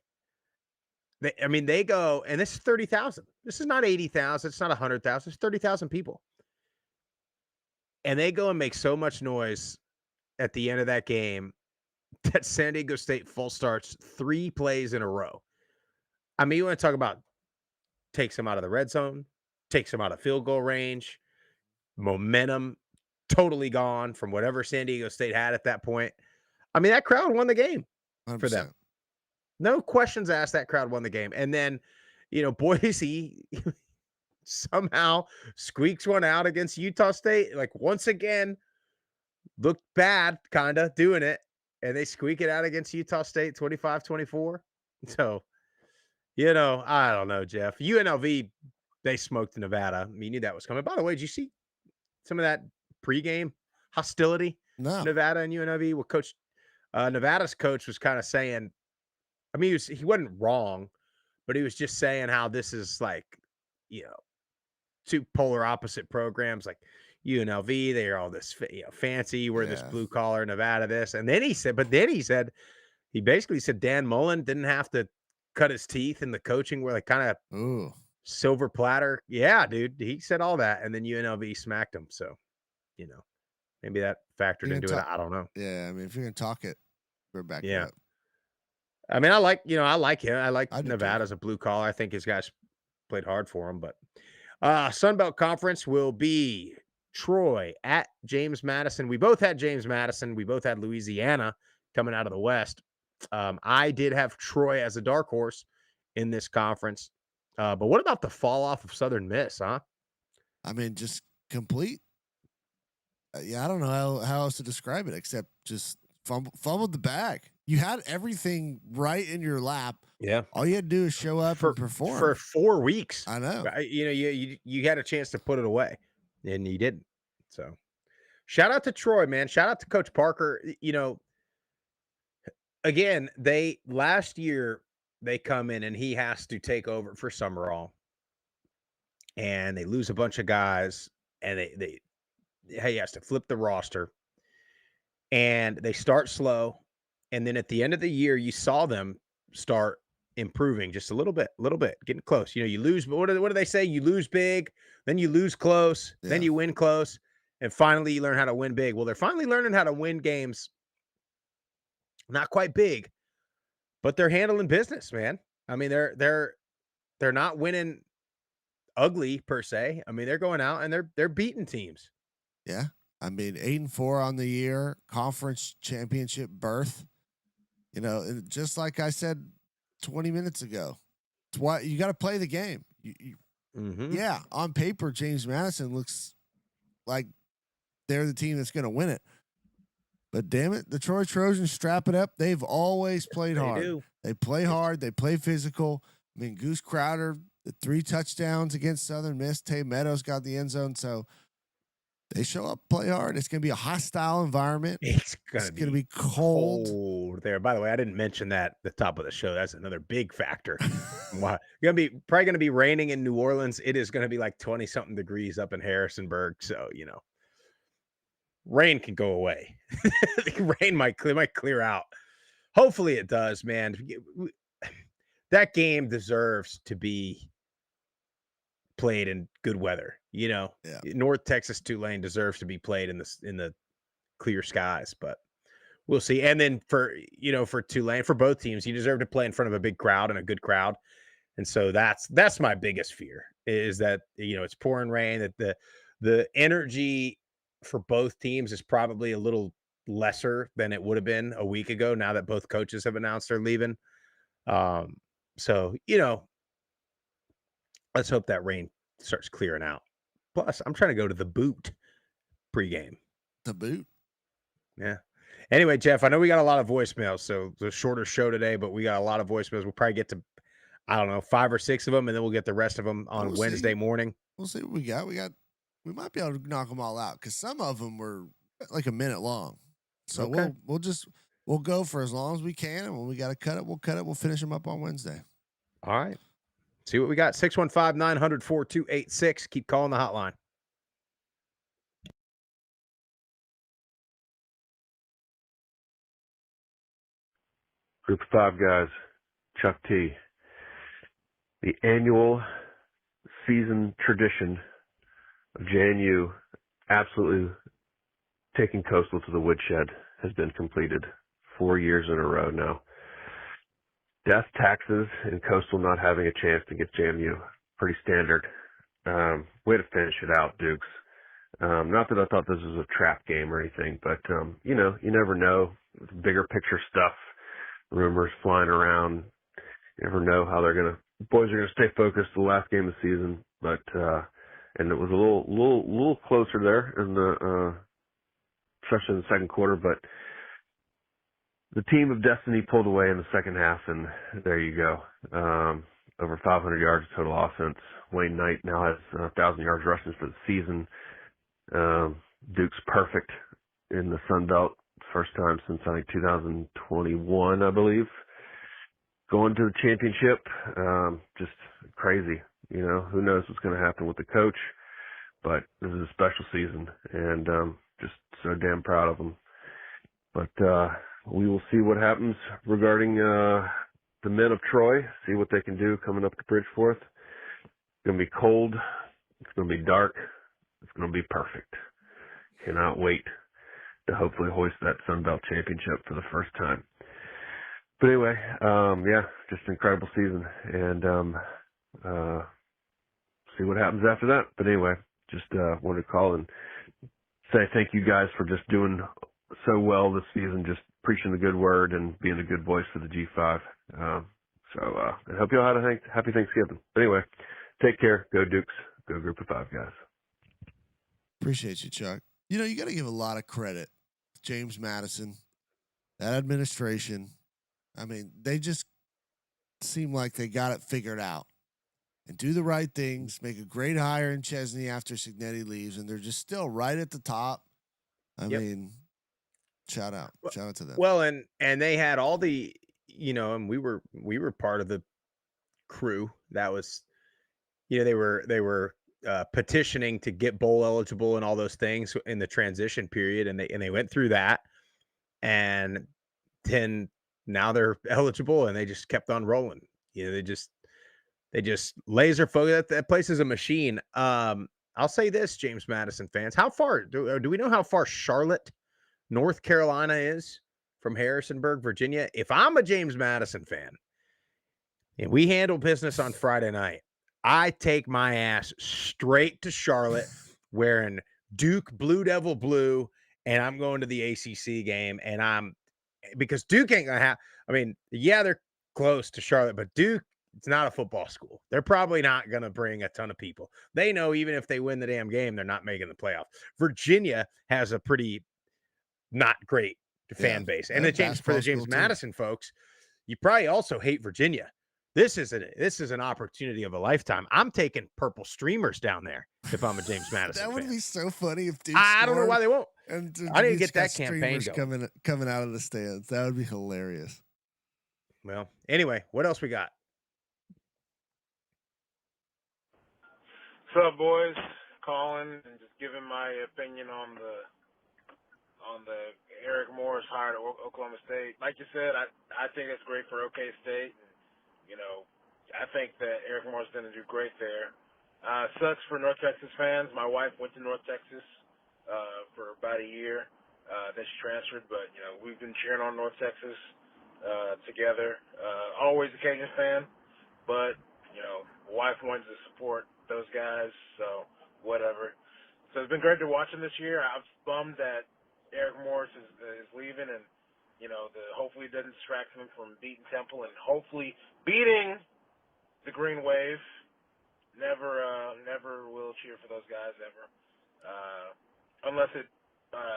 They go, and this is 30,000. This is not 80,000. It's not 100,000. It's 30,000 people. And they go and make so much noise at the end of that game that San Diego State full starts 3 plays in a row. I mean, you want to talk about takes them out of the red zone, takes them out of field goal range, momentum totally gone from whatever San Diego State had at that point. I mean, that crowd won the game 100%. for them. No questions asked. That crowd won the game. And then, Boise somehow squeaks one out against Utah State. Like, once again, looked bad, kind of doing it. And they squeak it out against Utah State 25-24. So, I don't know, Jeff. UNLV, they smoked Nevada. I mean, you knew that was coming. By the way, did you see some of that pregame hostility? No. Nevada and UNLV. Well, Nevada's coach was kind of saying, I mean, he wasn't wrong, but he was just saying how this is like, 2 polar opposite programs. Like UNLV, they are all this fancy. We're this blue collar, Nevada this, and then he said, he basically said Dan Mullen didn't have to cut his teeth in the coaching, where like kind of silver platter. Yeah, dude, he said all that, and then UNLV smacked him. So, maybe that factored into it. I don't know. Yeah, I mean, if you're gonna talk it, we're back. Yeah. I mean, I like him. I like I do Nevada too. as a blue collar. I think his guys played hard for him, but Sun Belt Conference will be Troy at James Madison. We both had James Madison. We both had Louisiana coming out of the West. I did have Troy as a dark horse in this conference. But what about the fall off of Southern Miss, huh? I mean, just complete. Yeah, I don't know how else to describe it except just fumbled the bag. You had everything right in your lap. Yeah. All you had to do is show up and perform. For 4 weeks. I know. You had a chance to put it away, and you didn't. So, shout out to Troy, man. Shout out to Coach Parker. Again, last year they come in and he has to take over for Summerall, and they lose a bunch of guys, and he has to flip the roster, and they start slow, and then at the end of the year, you saw them start improving just a little bit, getting close. You lose, but what do they say? You lose big, then you lose close, then you win close, and finally you learn how to win big. Well, they're finally learning how to win games, not quite big, but they're handling business, man. I mean, they're not winning ugly per se. I mean, they're going out and they're beating teams. Yeah. I mean, 8-4 on the year, conference championship berth. And just like I said 20 minutes ago, it's why you got to play the game. Yeah, on paper, James Madison looks like they're the team that's going to win it. But damn it, the Troy Trojans strap it up. They've always played hard. They play hard. They play physical. I mean, Goose Crowder, the 3 touchdowns against Southern Miss. Tay Meadows got the end zone. So they show up, play hard. It's going to be a hostile environment. It's going to be cold there. By the way, I didn't mention that at the top of the show. That's another big factor. Probably going to be raining in New Orleans. It is going to be like 20-something degrees up in Harrisonburg. So, rain can go away. Rain might clear out. Hopefully it does, man. That game deserves to be played in good weather. North Texas Tulane deserves to be played in the clear skies, but we'll see. And then for Tulane, for both teams, you deserve to play in front of a big crowd and a good crowd. And so that's my biggest fear, is that it's pouring rain, that the energy for both teams is probably a little lesser than it would have been a week ago, now that both coaches have announced they're leaving. So let's hope that rain starts clearing out. Plus, I'm trying to go to the Boot pregame. The Boot? Yeah. Anyway, Jeff, I know we got a lot of voicemails, so it's a shorter show today, but we got a lot of voicemails. We'll probably get to, 5 or 6 of them, and then we'll get the rest of them on Wednesday morning. We'll see what we got. We might be able to knock them all out because some of them were like a minute long. So okay. we'll go for as long as we can, and when we got to cut it, we'll cut it. We'll finish them up on Wednesday. All right. See what we got. 615-900-4286. Keep calling the hotline. Group of 5 guys, Chuck T. The annual season tradition of JNU absolutely taking Coastal to the woodshed has been completed 4 years in a row now. Death, taxes, and Coastal not having a chance to get JMU. Pretty standard. Way to finish it out, Dukes. Not that I thought this was a trap game or anything, but, you never know. Bigger picture stuff, rumors flying around. You never know how boys are going to stay focused the last game of the season, but, and it was a little closer there in especially in the second quarter, but the team of destiny pulled away in the second half, and there you go. Over 500 yards total offense. Wayne Knight now has 1,000 yards rushing for the season. Duke's perfect in the Sun Belt. First time since, I think, 2021, I believe. Going to the championship, just crazy. Who knows what's going to happen with the coach, but this is a special season, and just so damn proud of them. But we will see what happens regarding the men of Troy, see what they can do coming up to Bridgeforth. It's going to be cold. It's going to be dark. It's going to be perfect. Cannot wait to hopefully hoist that Sun Belt championship for the first time. But anyway, just an incredible season. And see what happens after that. But anyway, just wanted to call and say thank you guys for just doing so well this season, just preaching the good word and being a good voice for the G5. I hope you all had a happy Thanksgiving. But anyway, take care. Go Dukes. Go Group of Five, guys. Appreciate you, Chuck. You know, you got to give a lot of credit to James Madison, that administration. I mean, they just seem like they got it figured out and do the right things, make a great hire in Chesney after Signetti leaves, and they're just still right at the top. I mean, shout out to them. Well, and they had all the, and we were part of the crew that was, they were petitioning to get bowl eligible and all those things in the transition period, and they went through that, and then now they're eligible, and they just kept on rolling. They just laser focus. That place is a machine. I'll say this, James Madison fans, how far do we know how far Charlotte, North Carolina is from Harrisonburg, Virginia? If I'm a James Madison fan and we handle business on Friday night, I take my ass straight to Charlotte wearing Duke Blue Devil blue, and I'm going to the ACC game. And because Duke ain't going to have, they're close to Charlotte, but Duke, it's not a football school. They're probably not going to bring a ton of people. They know even if they win the damn game, they're not making the playoff. Virginia has a pretty not great fan base. And for the James Madison folks, you probably also hate Virginia. This is an opportunity of a lifetime. I'm taking purple streamers down there if I'm a James Madison That would fan. be so funny if Duke I don't know why they won't. And I didn't get that campaign coming out of the stands. That would be hilarious. Well, anyway, what else we got? What's up, boys? Calling and just giving my opinion on the Eric Morris hire to Oklahoma State. Like you said, I think it's great for OK State. And, I think that Eric Morris is going to do great there. Sucks for North Texas fans. My wife went to North Texas for about a year. Then she transferred, but we've been cheering on North Texas together. Always a Cajun fan, but wife wanted to support those guys, so whatever. So it's been great to watch him this year. I'm bummed that Eric Morris is leaving, and hopefully it doesn't distract him from beating Temple and hopefully beating the Green Wave. Never will cheer for those guys ever, unless it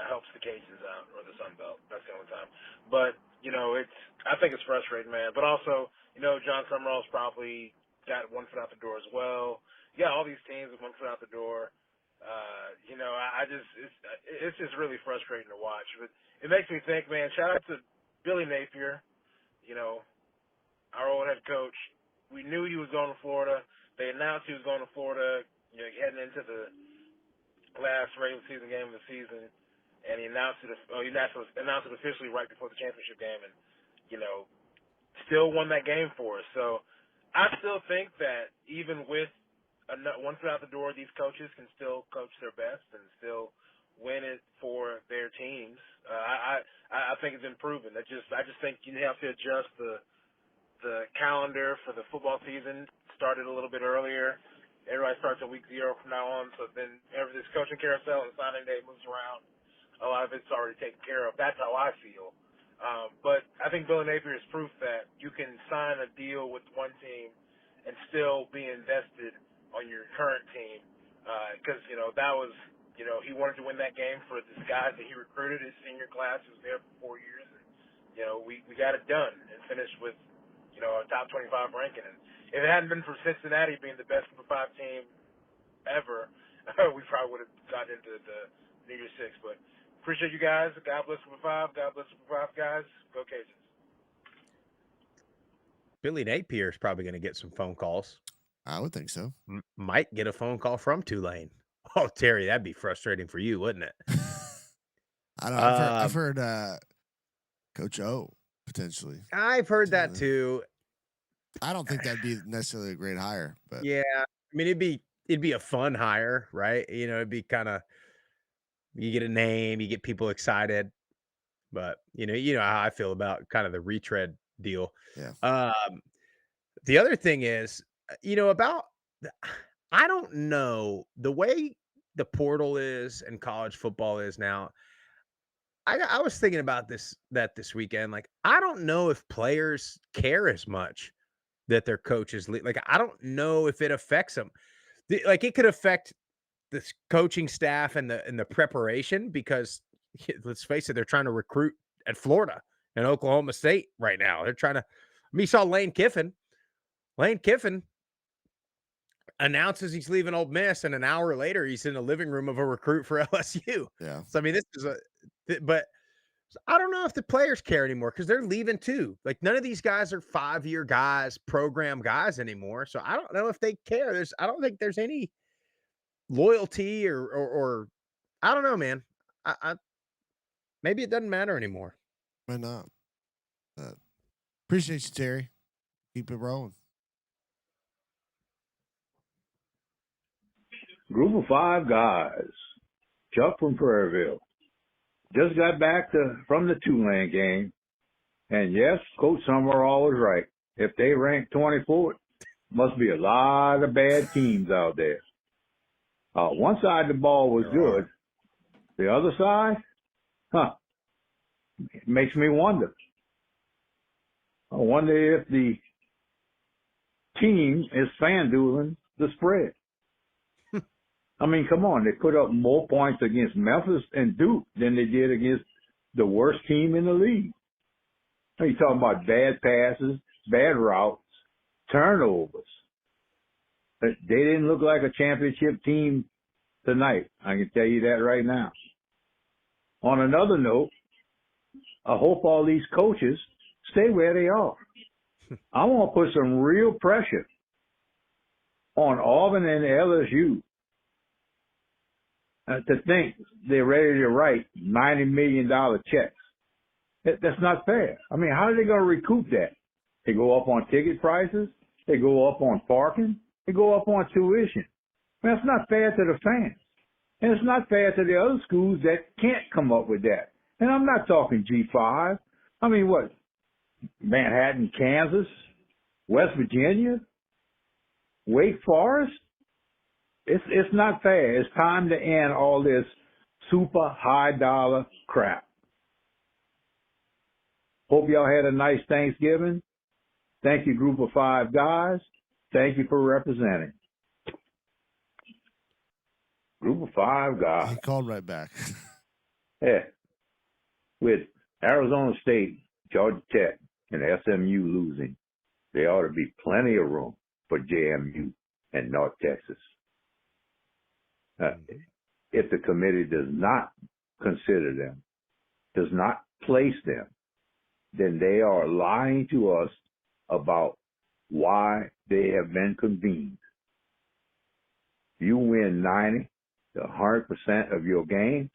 helps the Cajuns out or the Sun Belt. That's the only time. But I think it's frustrating, man. But also, John Summerall's probably got one foot out the door as well. Yeah, all these teams with one foot out the door. It's just really frustrating to watch. But it makes me think, man, shout out to Billy Napier, our old head coach. We knew he was going to Florida. They announced he was going to Florida, heading into the last regular season game of the season, and he announced it officially right before the championship game, and, still won that game for us. So I still think that even with one foot out the door, these coaches can still coach their best and still win it for their teams. I think it's been proven. I just think you have to adjust the calendar for the football season. Started a little bit earlier. Everybody starts at week 0 from now on. So then this coaching carousel and signing day moves around. A lot of it's already taken care of. That's how I feel. But I think Billy Napier is proof that you can sign a deal with one team and still be invested on your current team. Because, that was, he wanted to win that game for this guy that he recruited. His senior class was there for 4 years. And, we got it done and finished with, a top 25 ranking. And if it hadn't been for Cincinnati being the best Group of 5 team ever, we probably would have gotten into the New Year's Six. But appreciate you guys. God bless Group of 5. God bless Group of 5 guys. Go Cajuns. Billy Napier is probably going to get some phone calls. I would think so. Might get a phone call from Tulane. Oh, Terry, that'd be frustrating for you, wouldn't it? I don't know. I've heard Coach O potentially. I've heard that too. I don't think that'd be necessarily a great hire, but yeah, it'd be a fun hire, right? It'd be kind of, you get a name, you get people excited, but you know how I feel about kind of the retread deal. Yeah. The other thing is, I don't know the way the portal is and college football is now. I was thinking about this weekend. Like, I don't know if players care as much that their coaches like. I don't know if it affects them. Like, it could affect this coaching staff and the preparation because let's face it, they're trying to recruit at Florida and Oklahoma State right now. They're trying to. I mean, you saw Lane Kiffin. Lane Kiffin announces he's leaving Ole Miss, and an hour later, he's in the living room of a recruit for LSU. Yeah. So I mean, this is but I don't know if the players care anymore because they're leaving too. Like, none of these guys are 5-year guys, program guys anymore. So I don't know if they care. I don't think there's any loyalty or I don't know, man. I maybe it doesn't matter anymore. Why not? Appreciate you, Terry. Keep it rolling. Group of 5 guys. Chuck from Prairieville. Just got back from the Tulane game. And yes, Coach Summerall was right. If they rank 24th, must be a lot of bad teams out there. One side of the ball was good. The other side, it makes me wonder. I wonder if the team is FanDueling the spread. I mean, come on. They put up more points against Memphis and Duke than they did against the worst team in the league. Are you talking about bad passes, bad routes, turnovers? They didn't look like a championship team tonight. I can tell you that right now. On another note, I hope all these coaches stay where they are. I want to put some real pressure on Auburn and LSU to think they're ready to write $90 million checks. That's not fair. I mean, how are they going to recoup that? They go up on ticket prices. They go up on parking. They go up on tuition. That's not fair to the fans. And it's not fair to the other schools that can't come up with that. And I'm not talking G5. I mean, what? Manhattan, Kansas, West Virginia, Wake Forest? It's not fair. It's time to end all this super high dollar crap. Hope y'all had a nice Thanksgiving. Thank you, Group of 5 guys. Thank you for representing. Group of 5 guys. He called right back. Yeah. With Arizona State, Georgia Tech, and SMU losing, there ought to be plenty of room for JMU and North Texas. If the committee does not consider them, does not place them, then they are lying to us about why they have been convened. You win 90 to 100% of your games.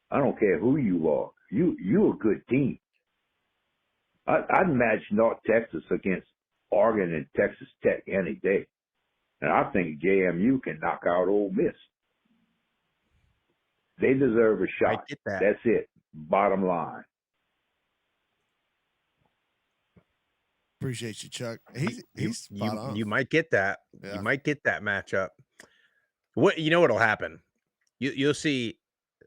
I don't care who you are. You're a good team. I'd match North Texas against Oregon and Texas Tech any day. And I think JMU can knock out Ole Miss. They deserve a shot. I get that. That's it. Bottom line. Appreciate you, Chuck. He's spot on. You might get that. Yeah. You might get that matchup. What'll happen? You'll see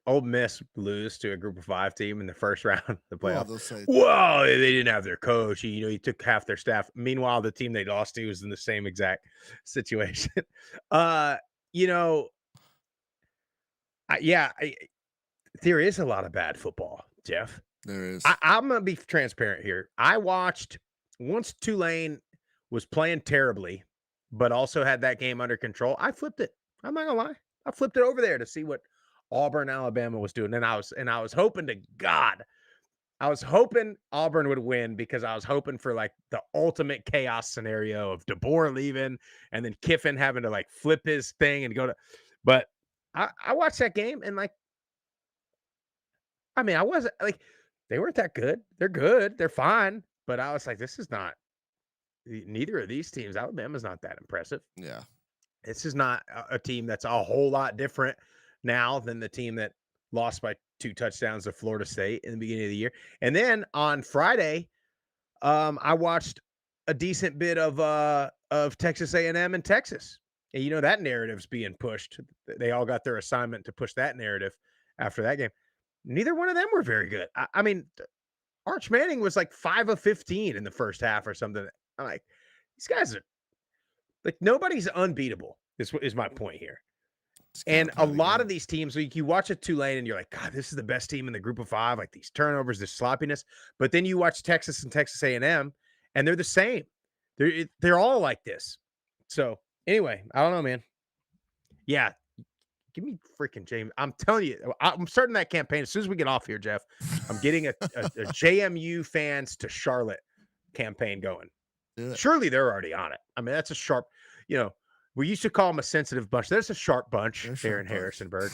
Ole Miss lose to a Group of 5 team in the first round of the playoff. they'll say- Well, they didn't have their coach. He took half their staff. Meanwhile, the team they lost to was in the same exact situation. There is a lot of bad football, Jeff. There is. I'm gonna be transparent here. I watched once Tulane was playing terribly, but also had that game under control. I flipped it. I'm not gonna lie. I flipped it over there to see what Auburn, Alabama was doing. And I was hoping to God, I was hoping Auburn would win because I was hoping for like the ultimate chaos scenario of DeBoer leaving and then Kiffin having to like flip his thing and go to, but I watched that game and like, I mean, I wasn't like, they weren't that good. They're good. They're fine. But I was like, this is not, neither of these teams, Alabama's not that impressive. Yeah. This is not a team that's a whole lot different now than the team that lost by 2 touchdowns to Florida State in the beginning of the year. And then on Friday, I watched a decent bit of Texas A&M and Texas And you know that narrative's being pushed. They all got their assignment to push that narrative after that game. Neither one of them were very good. I mean, Arch Manning was like 5 of 15 in the first half or something. I'm like, these guys are like nobody's unbeatable. Is my point here. And a lot of these teams, like you watch a Tulane and you're like, God, this is the best team in the group of 5. Like these turnovers, this sloppiness. But then you watch Texas and Texas A&M, and they're the same. They're all like this. So anyway, I don't know, man. Yeah, give me freaking James. I'm telling you, I'm starting that campaign as soon as we get off here, Jeff. I'm getting a JMU fans to Charlotte campaign going. Surely they're already on it. I mean, that's a sharp, we used to call them a sensitive bunch. There's a sharp bunch there in Harrisonburg.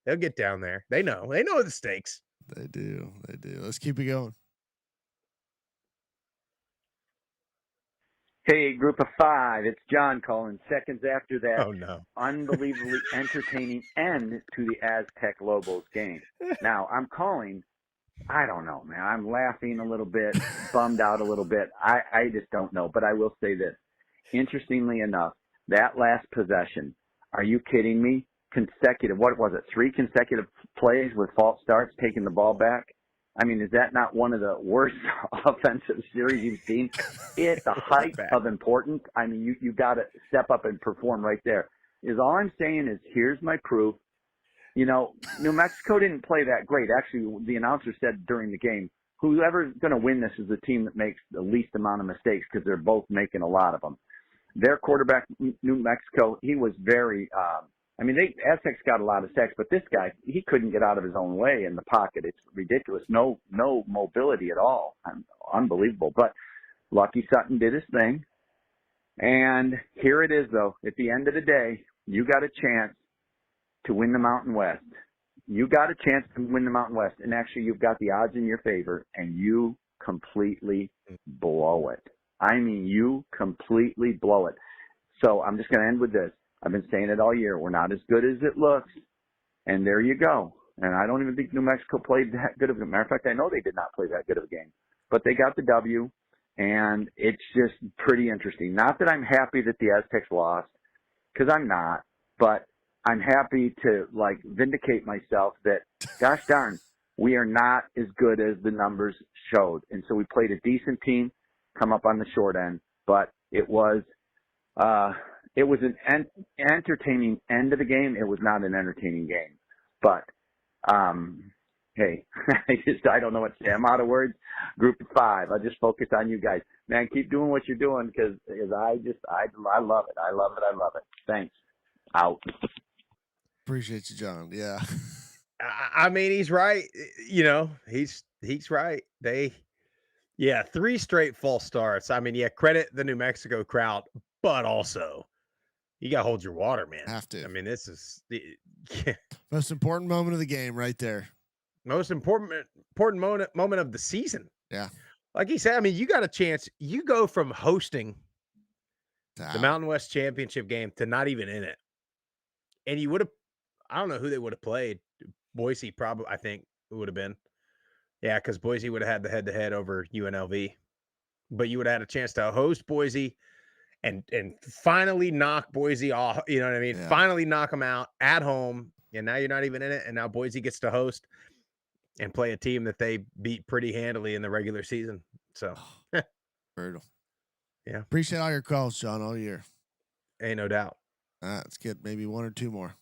They'll get down there. They know the stakes. They do. Let's keep it going. Hey, group of 5, it's John calling seconds after that Oh, no. unbelievably entertaining end to the Aztec Lobos game. Now, I'm calling, I don't know, man. I'm laughing a little bit, bummed out a little bit. I just don't know, but I will say this. Interestingly enough, that last possession, are you kidding me? Consecutive, what was it, 3 consecutive plays with false starts taking the ball back? I mean, is that not one of the worst offensive series you've seen? At the height of importance, I mean, you got to step up and perform right there. All I'm saying is, here's my proof. You know, New Mexico didn't play that great. Actually, the announcer said during the game, whoever's going to win this is the team that makes the least amount of mistakes because they're both making a lot of them. Their quarterback, New Mexico, he was very Aztecs got a lot of sacks, but this guy, he couldn't get out of his own way in the pocket. It's ridiculous. No mobility at all. Unbelievable. But Lucky Sutton did his thing. And here it is, though. At the end of the day, you got a chance to win the Mountain West. You got a chance to win the Mountain West. And actually, you've got the odds in your favor, and you completely blow it. I mean, you completely blow it. So I'm just going to end with this. I've been saying it all year. We're not as good as it looks. And there you go. And I don't even think New Mexico played that good of a matter of fact, I know they did not play that good of a game. But they got the W, and it's just pretty interesting. Not that I'm happy that the Aztecs lost, because I'm not. But I'm happy to, vindicate myself that, gosh darn, we are not as good as the numbers showed. And so we played a decent team, come up on the short end. But it was an entertaining end of the game. It was not an entertaining game. But, hey, I don't know what to say. I'm out of words. Group of 5. I just focus on you guys. Man, keep doing what you're doing because I love it. I love it. Thanks. Out. Appreciate you, John. Yeah. I mean, he's right. He's right. 3 straight false starts. I mean, credit the New Mexico crowd, but also you got to hold your water, man. Have to. I mean, this is the most important moment of the game right there. Most important moment of the season. Yeah. Like he said, I mean, you got a chance. You go from hosting the Mountain West Championship game to not even in it. And you would have, I don't know who they would have played. Boise, probably, I think it would have been. Yeah, because Boise would have had the head-to-head over UNLV. But you would have had a chance to host Boise and finally knock Boise off. You know what I mean? Yeah. Finally knock them out at home. And now you're not even in it. And now Boise gets to host and play a team that they beat pretty handily in the regular season. So, brutal. Yeah. Appreciate all your calls, John, all year. Ain't no doubt. Let's get maybe 1 or 2 more.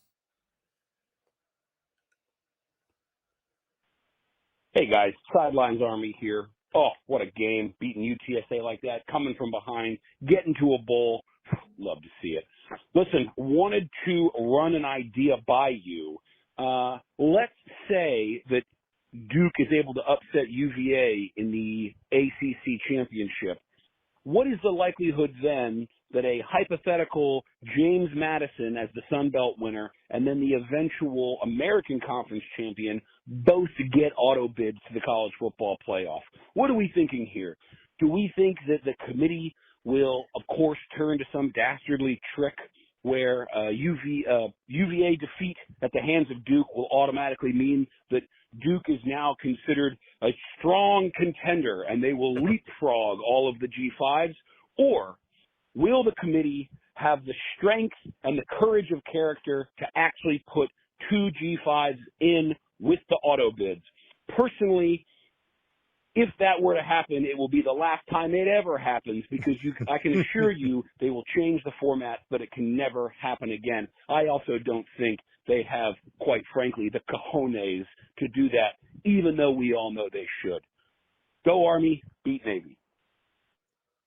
Hey guys, Sidelines Army here. Oh, what a game. Beating UTSA like that, coming from behind, getting to a bowl. Love to see it. Listen, wanted to run an idea by you. Let's say that Duke is able to upset UVA in the ACC championship. What is the likelihood then that a hypothetical James Madison as the Sun Belt winner and then the eventual American Conference champion both get auto bids to the college football playoff? What are we thinking here? Do we think that the committee will, of course, turn to some dastardly trick where UVA defeat at the hands of Duke will automatically mean that Duke is now considered a strong contender and they will leapfrog all of the G5s? Or will the committee have the strength and the courage of character to actually put 2 G5s in with the auto bids. Personally, if that were to happen, it will be the last time it ever happens because I can assure you they will change the format, but it can never happen again. I also don't think they have, quite frankly, the cojones to do that, even though we all know they should. Go Army, beat Navy.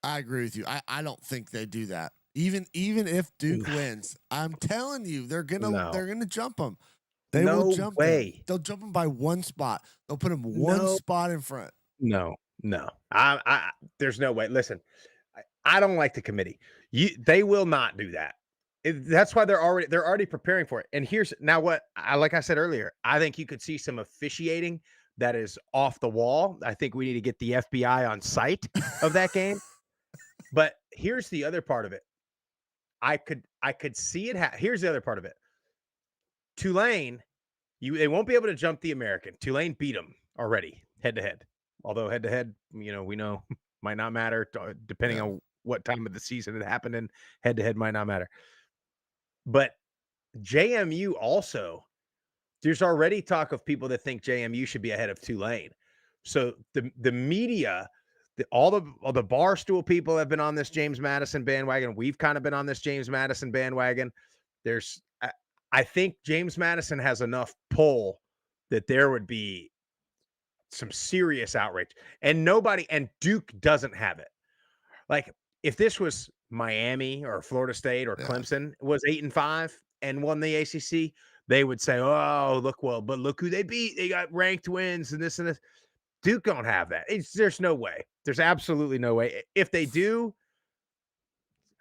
I agree with you. I don't think they do that. Even if Duke wins, I'm telling you, they're gonna jump them. They will jump them. They'll jump them by 1 spot. They'll put them 1 spot in front. No. I there's no way. Listen, I don't like the committee. They will not do that. That's why they're already preparing for it. And here's now what like I said earlier, I think you could see some officiating that is off the wall. I think we need to get the FBI on site of that game. But here's the other part of it. I could see it. Here's the other part of it. Tulane, they won't be able to jump the American. Tulane beat them already head to head. Although head to head, we know might not matter depending on what time of the season it happened, and head to head might not matter. But JMU also, there's already talk of people that think JMU should be ahead of Tulane. So the media, all the Barstool people have been on this James Madison bandwagon. We've kind of been on this James Madison bandwagon. I think James Madison has enough pull that there would be some serious outrage. And Duke doesn't have it. Like if this was Miami or Florida State or Clemson was 8-5 and won the ACC, they would say, "Oh, but look who they beat. They got ranked wins and this and this." Duke don't have that. There's no way. There's absolutely no way. If they do,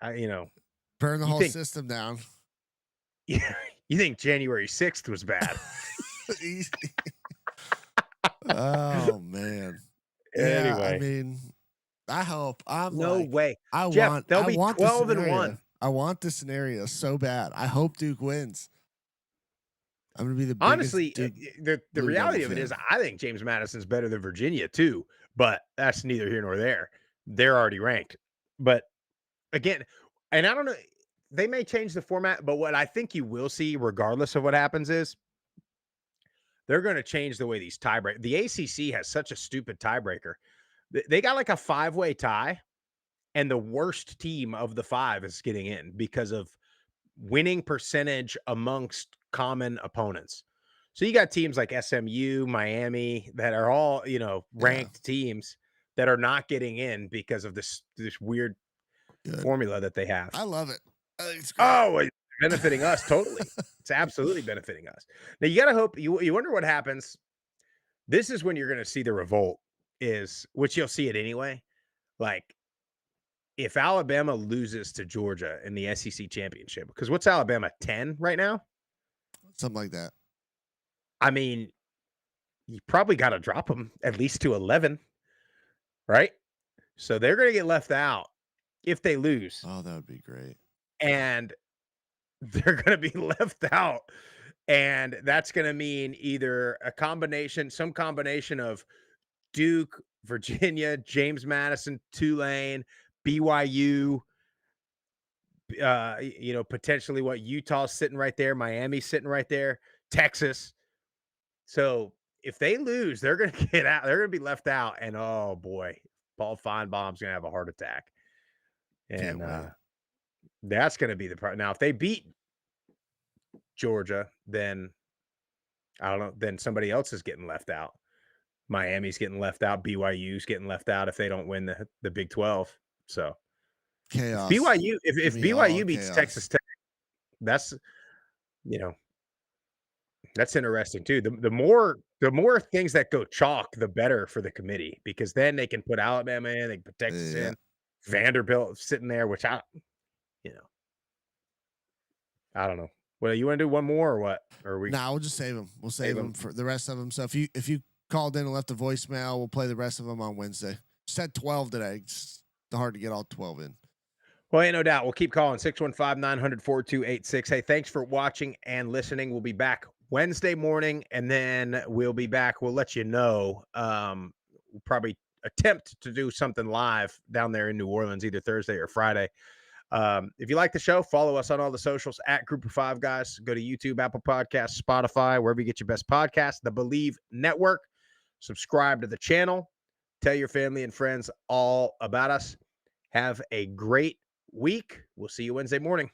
burn the whole system down. Yeah, you think January 6th was bad? Oh man. Anyway, I mean, I hope. No way. Jeff, they'll be 12-1. I want this scenario so bad. I hope Duke wins. I'm gonna be the biggest honestly. The reality of it is, I think James Madison's better than Virginia too. But that's neither here nor there. They're already ranked. But again, and I don't know. They may change the format, but what I think you will see, regardless of what happens, is they're going to change the way these tiebreak. The ACC has such a stupid tiebreaker. They got like a 5-way tie, and the worst team of the 5 is getting in because of winning percentage amongst common opponents. So you got teams like SMU, Miami that are all, ranked teams that are not getting in because of this weird formula that they have. I love it. It's benefiting us totally. It's absolutely benefiting us. Now you got to hope. You wonder what happens. This is when you're going to see the revolt, which you'll see it anyway. Like if Alabama loses to Georgia in the SEC championship, because what's Alabama 10 right now? Something like that. I mean, you probably got to drop them at least to 11, right? So they're going to get left out if they lose. Oh, that would be great. And they're going to be left out. And that's going to mean either some combination of Duke, Virginia, James Madison, Tulane, BYU, potentially what Utah's sitting right there, Miami's sitting right there, Texas. So if they lose, they're going to get out. They're going to be left out. And oh boy, Paul Feinbaum's going to have a heart attack. And that's going to be the problem. Now, if they beat Georgia, then I don't know. Then somebody else is getting left out. Miami's getting left out. BYU's getting left out if they don't win the Big 12. So chaos. BYU, if BYU beats Texas Tech, that's that's interesting too. The more things that go chalk, the better for the committee, because then they can put Alabama in, they can put Texas in, Vanderbilt sitting there, which I don't know. Well, you want to do one more or what? Or we'll just save them. We'll save them for the rest of them. So if you called in and left a voicemail, we'll play the rest of them on Wednesday. Just had 12 today. It's hard to get all 12 in. Well, ain't no doubt. We'll keep calling 615-900-4286. Hey, thanks for watching and listening. We'll be back Wednesday morning, and then we'll be back. We'll let you know. We'll probably attempt to do something live down there in New Orleans, either Thursday or Friday. If you like the show, follow us on all the socials at Group of Five Guys. Go to YouTube, Apple Podcasts, Spotify, wherever you get your best podcasts, the Believe Network. Subscribe to the channel. Tell your family and friends all about us. Have a great week. We'll see you Wednesday morning.